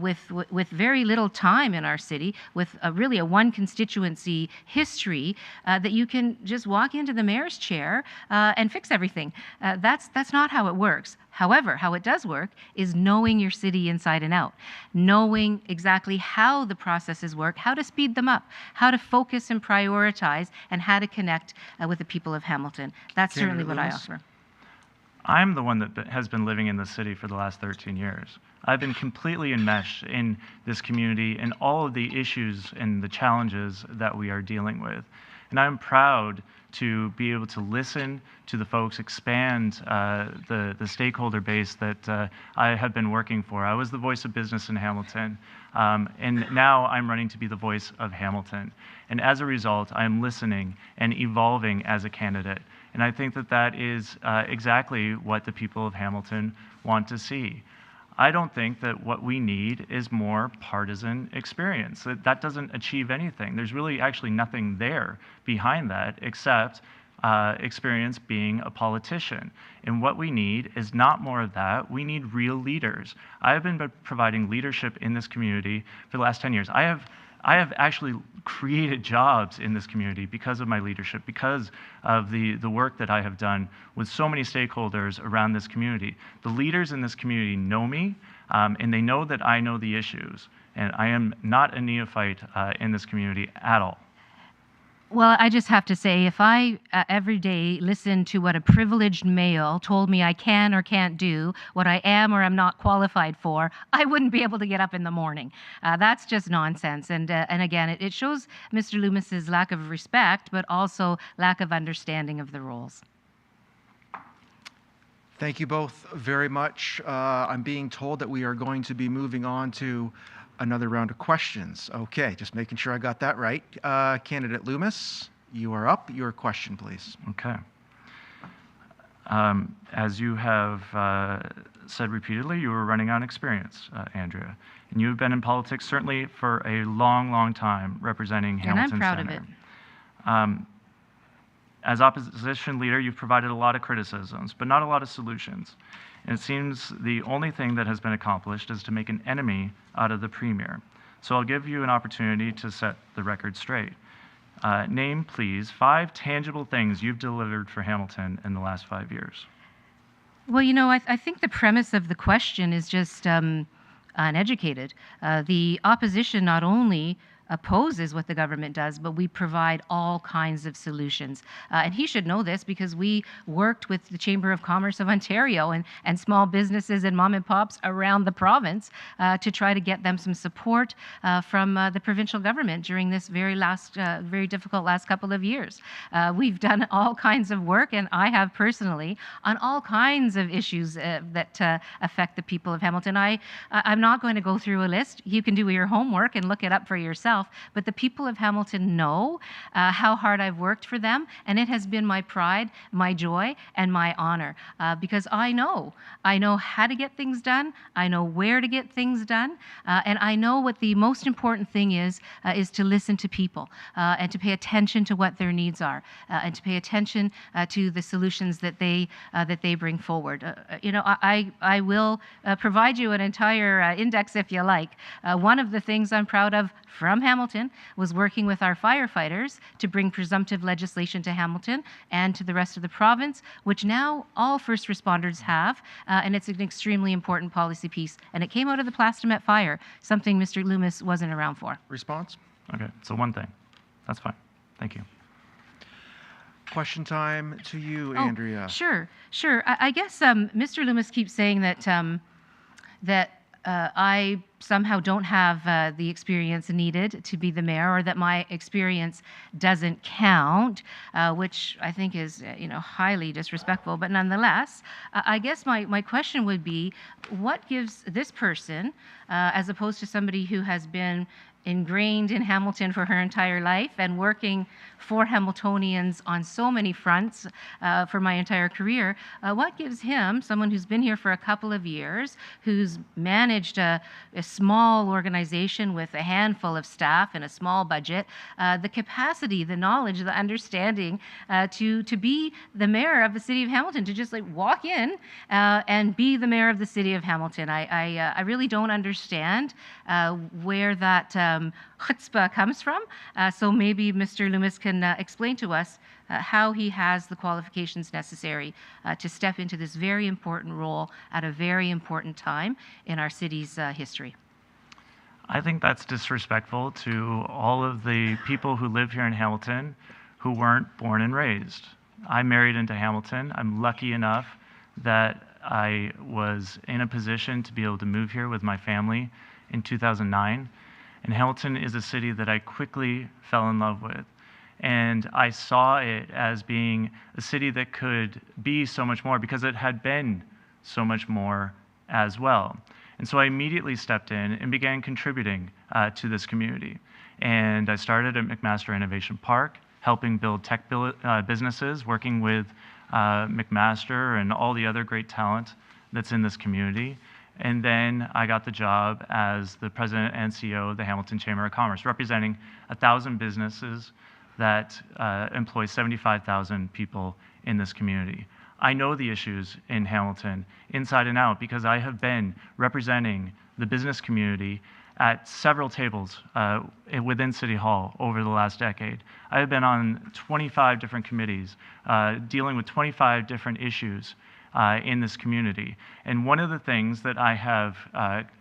with very little time in our city, with really a one constituency history, that you can just walk into the mayor's chair and fix everything. That's not how it works. However, how it does work is knowing your city inside and out, knowing exactly how the processes work, how to speed them up, how to focus and prioritize, and how to connect with the people of Hamilton. That's certainly what I offer. I'm the one that has been living in the city for the last 13 years. I've been completely enmeshed in this community and all of the issues and the challenges that we are dealing with. And I'm proud to be able to listen to the folks, expand the stakeholder base that I have been working for. I was the voice of business in Hamilton, and now I'm running to be the voice of Hamilton. And as a result, I'm listening and evolving as a candidate. And I think that that is exactly what the people of Hamilton want to see. I don't think that what we need is more partisan experience. That doesn't achieve anything. There's really actually nothing there behind that except experience being a politician. And what we need is not more of that. We need real leaders. I have been providing leadership in this community for the last 10 years. I have actually created jobs in this community because of my leadership, because of the work that I have done with so many stakeholders around this community. The leaders in this community know me, and they know that I know the issues. And I am not a neophyte in this community at all. Well, I just have to say, if I every day listen to what a privileged male told me I can or can't do, what I am or am not qualified for, I wouldn't be able to get up in the morning. That's just nonsense. And again, it shows Mr. Loomis's lack of respect, but also lack of understanding of the roles. Thank you both very much. I'm being told that we are going to be moving on to another round of questions. Okay, just making sure I got that right. Candidate Loomis, you are up. Your question, please. Okay. As you have said repeatedly, you were running on experience, Andrea. And you have been in politics certainly for a long, long time representing Hamilton Center. And I'm proud of it. As opposition leader, you've provided a lot of criticisms, but not a lot of solutions. And it seems the only thing that has been accomplished is to make an enemy out of the premier. So I'll give you an opportunity to set the record straight. Name, please, 5 tangible things you've delivered for Hamilton in the last 5 years. Well, you know, I think the premise of the question is just uneducated. The opposition not only opposes what the government does, but we provide all kinds of solutions. And he should know this because we worked with the Chamber of Commerce of Ontario and small businesses and mom and pops around the province to try to get them some support from the provincial government during this very difficult last couple of years. We've done all kinds of work, and I have personally, on all kinds of issues that affect the people of Hamilton. I'm not going to go through a list. You can do your homework and look it up for yourself. myself, but the people of Hamilton know how hard I've worked for them, and it has been my pride, my joy, and my honor, because I know how to get things done, I know where to get things done, and I know what the most important thing is to listen to people and to pay attention to what their needs are, and to pay attention to the solutions that they bring forward. I will provide you an entire index if you like. One of the things I'm proud of from Hamilton was working with our firefighters to bring presumptive legislation to Hamilton and to the rest of the province, which now all first responders have, and it's an extremely important policy piece. And it came out of the Plastomet fire, something Mr. Loomis wasn't around for. Response? Okay, so one thing. That's fine. Thank you. Question time to you, Andrea. Sure. I guess Mr. Loomis keeps saying that I somehow don't have the experience needed to be the mayor, or that my experience doesn't count, which I think is highly disrespectful. But nonetheless, I guess my question would be, what gives this person, as opposed to somebody who has been ingrained in Hamilton for her entire life and working for Hamiltonians on so many fronts for my entire career, what gives him, someone who's been here for a couple of years, who's managed a small organization with a handful of staff and a small budget, the capacity, the knowledge, the understanding to be the mayor of the city of Hamilton, to just walk in and be the mayor of the city of Hamilton? I really don't understand where that chutzpah comes from. So maybe Mr. Loomis can explain to us how he has the qualifications necessary to step into this very important role at a very important time in our city's history. I think that's disrespectful to all of the people who live here in Hamilton who weren't born and raised. I married into Hamilton. I'm lucky enough that I was in a position to be able to move here with my family in 2009. And Hamilton is a city that I quickly fell in love with. And I saw it as being a city that could be so much more because it had been so much more as well. And so I immediately stepped in and began contributing to this community. And I started at McMaster Innovation Park, helping build tech businesses, working with McMaster and all the other great talent that's in this community. And then I got the job as the president and CEO of the Hamilton Chamber of Commerce, representing 1,000 businesses that employ 75,000 people in this community. I know the issues in Hamilton inside and out because I have been representing the business community at several tables within City Hall over the last decade. I have been on 25 different committees dealing with 25 different issues in this community. And one of the things that I have,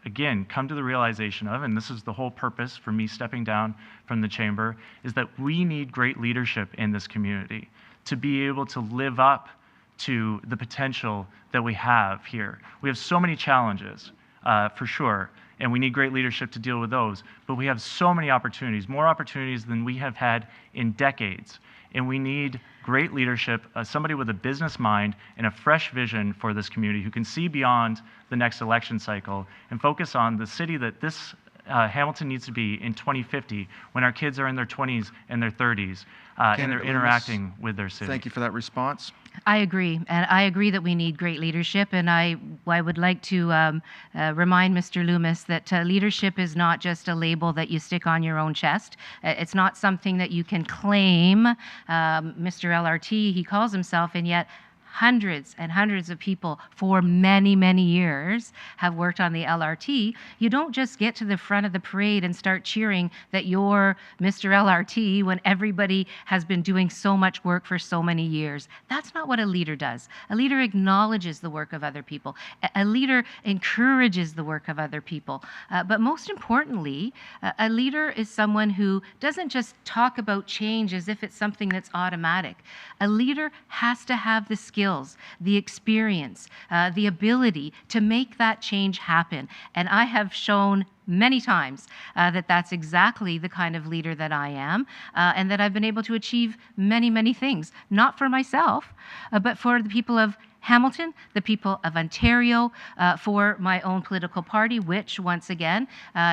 again, come to the realization of, and this is the whole purpose for me stepping down from the chamber, is that we need great leadership in this community to be able to live up to the potential that we have here. We have so many challenges, for sure, and we need great leadership to deal with those, but we have so many opportunities, more opportunities than we have had in decades. And we need great leadership, somebody with a business mind and a fresh vision for this community who can see beyond the next election cycle and focus on the city that this Hamilton needs to be in 2050 when our kids are in their 20s and their 30s and they're interacting with their city. Thank you for that response. I agree, and I agree that we need great leadership, and I would like to remind Mr. Loomis that leadership is not just a label that you stick on your own chest. It's not something that you can claim. Mr. LRT, he calls himself, and yet hundreds and hundreds of people for many, many years have worked on the LRT. You don't just get to the front of the parade and start cheering that you're Mr. LRT when everybody has been doing so much work for so many years. That's not what a leader does. A leader acknowledges the work of other people. A leader encourages the work of other people. But most importantly, a leader is someone who doesn't just talk about change as if it's something that's automatic. A leader has to have the skills, the experience, the ability to make that change happen. And I have shown many times that that's exactly the kind of leader that I am, and that I've been able to achieve many, many things, not for myself, but for the people of Hamilton, the people of Ontario, for my own political party, which, once again,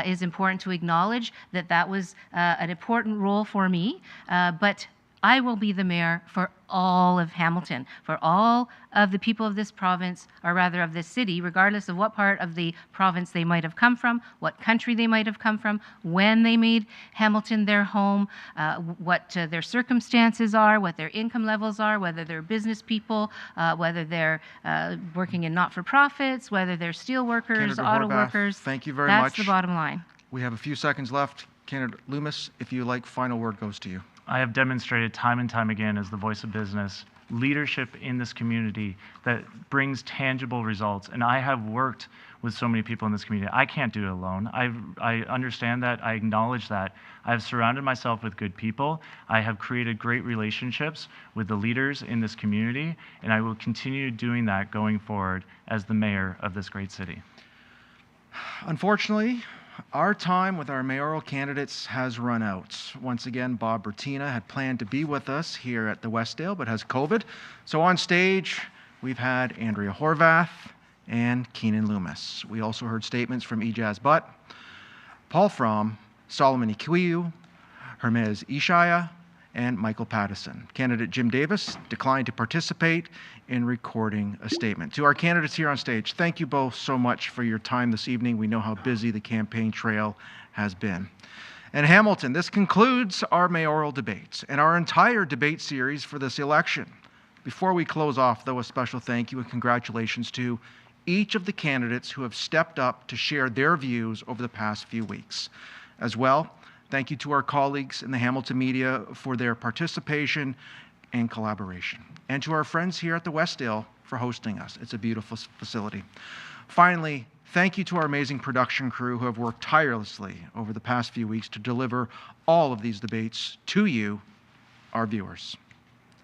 is important to acknowledge that that was an important role for me. But I will be the mayor for all of Hamilton, for all of the people of this province, or rather of this city, regardless of what part of the province they might have come from, what country they might have come from, when they made Hamilton their home, what their circumstances are, what their income levels are, whether they're business people, whether they're working in not-for-profits, whether they're steel workers, Candidate auto Horvath, workers. thank you very much. That's the bottom line. We have a few seconds left. Candidate Loomis, if you like, final word goes to you. I have demonstrated time and time again as the voice of business, leadership in this community that brings tangible results. And I have worked with so many people in this community. I can't do it alone. I understand that. I acknowledge that. I have surrounded myself with good people. I have created great relationships with the leaders in this community, and I will continue doing that going forward as the mayor of this great city. Unfortunately, our time with our mayoral candidates has run out. Once again, Bob Bertina had planned to be with us here at the Westdale, but has COVID. So on stage, we've had Andrea Horvath and Keenan Loomis. We also heard statements from Ijaz Butt, Paul Fromm, Solomon Ikuyu, Hermes Ishaya, and Michael Pattison. Candidate Jim Davis declined to participate in recording a statement. To our candidates here on stage, thank you both so much for your time this evening. We know how busy the campaign trail has been. And Hamilton, this concludes our mayoral debates and our entire debate series for this election. Before we close off, though, a special thank you and congratulations to each of the candidates who have stepped up to share their views over the past few weeks. As well, thank you to our colleagues in the Hamilton media for their participation and collaboration. And to our friends here at the Westdale for hosting us. It's a beautiful facility. Finally, thank you to our amazing production crew who have worked tirelessly over the past few weeks to deliver all of these debates to you, our viewers.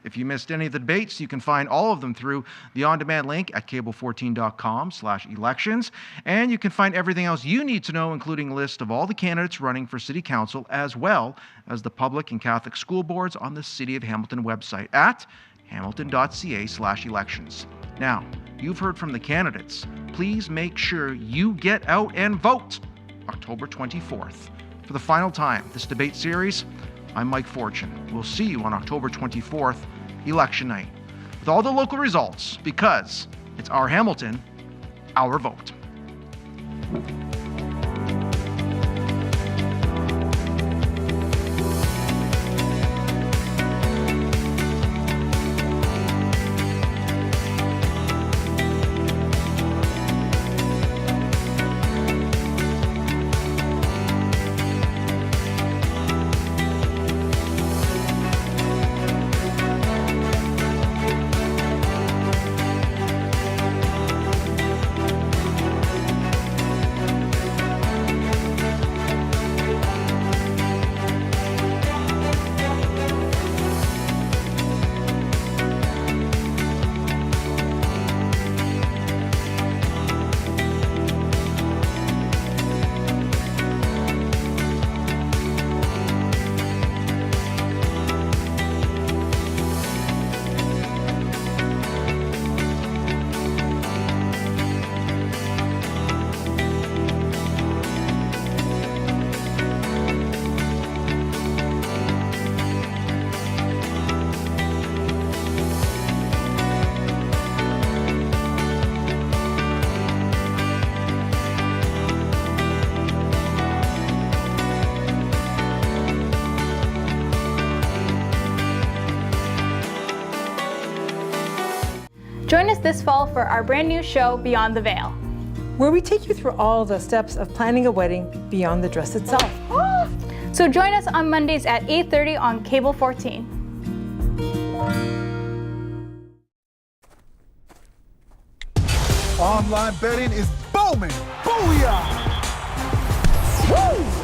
If you missed any of the debates, you can find all of them through the on-demand link at cable14.com/elections. And you can find everything else you need to know, including a list of all the candidates running for City Council, as well as the public and Catholic school boards on the City of Hamilton website at hamilton.ca/elections. Now, you've heard from the candidates. Please make sure you get out and vote October 24th. For the final time, this debate series, I'm Mike Fortune. We'll see you on October 24th, election night, with all the local results, because it's our Hamilton, our vote. Join us this fall for our brand new show, Beyond the Veil, where we take you through all the steps of planning a wedding beyond the dress itself. So join us on Mondays at 8:30 on Cable 14. Online betting is booming. Booyah! Woo!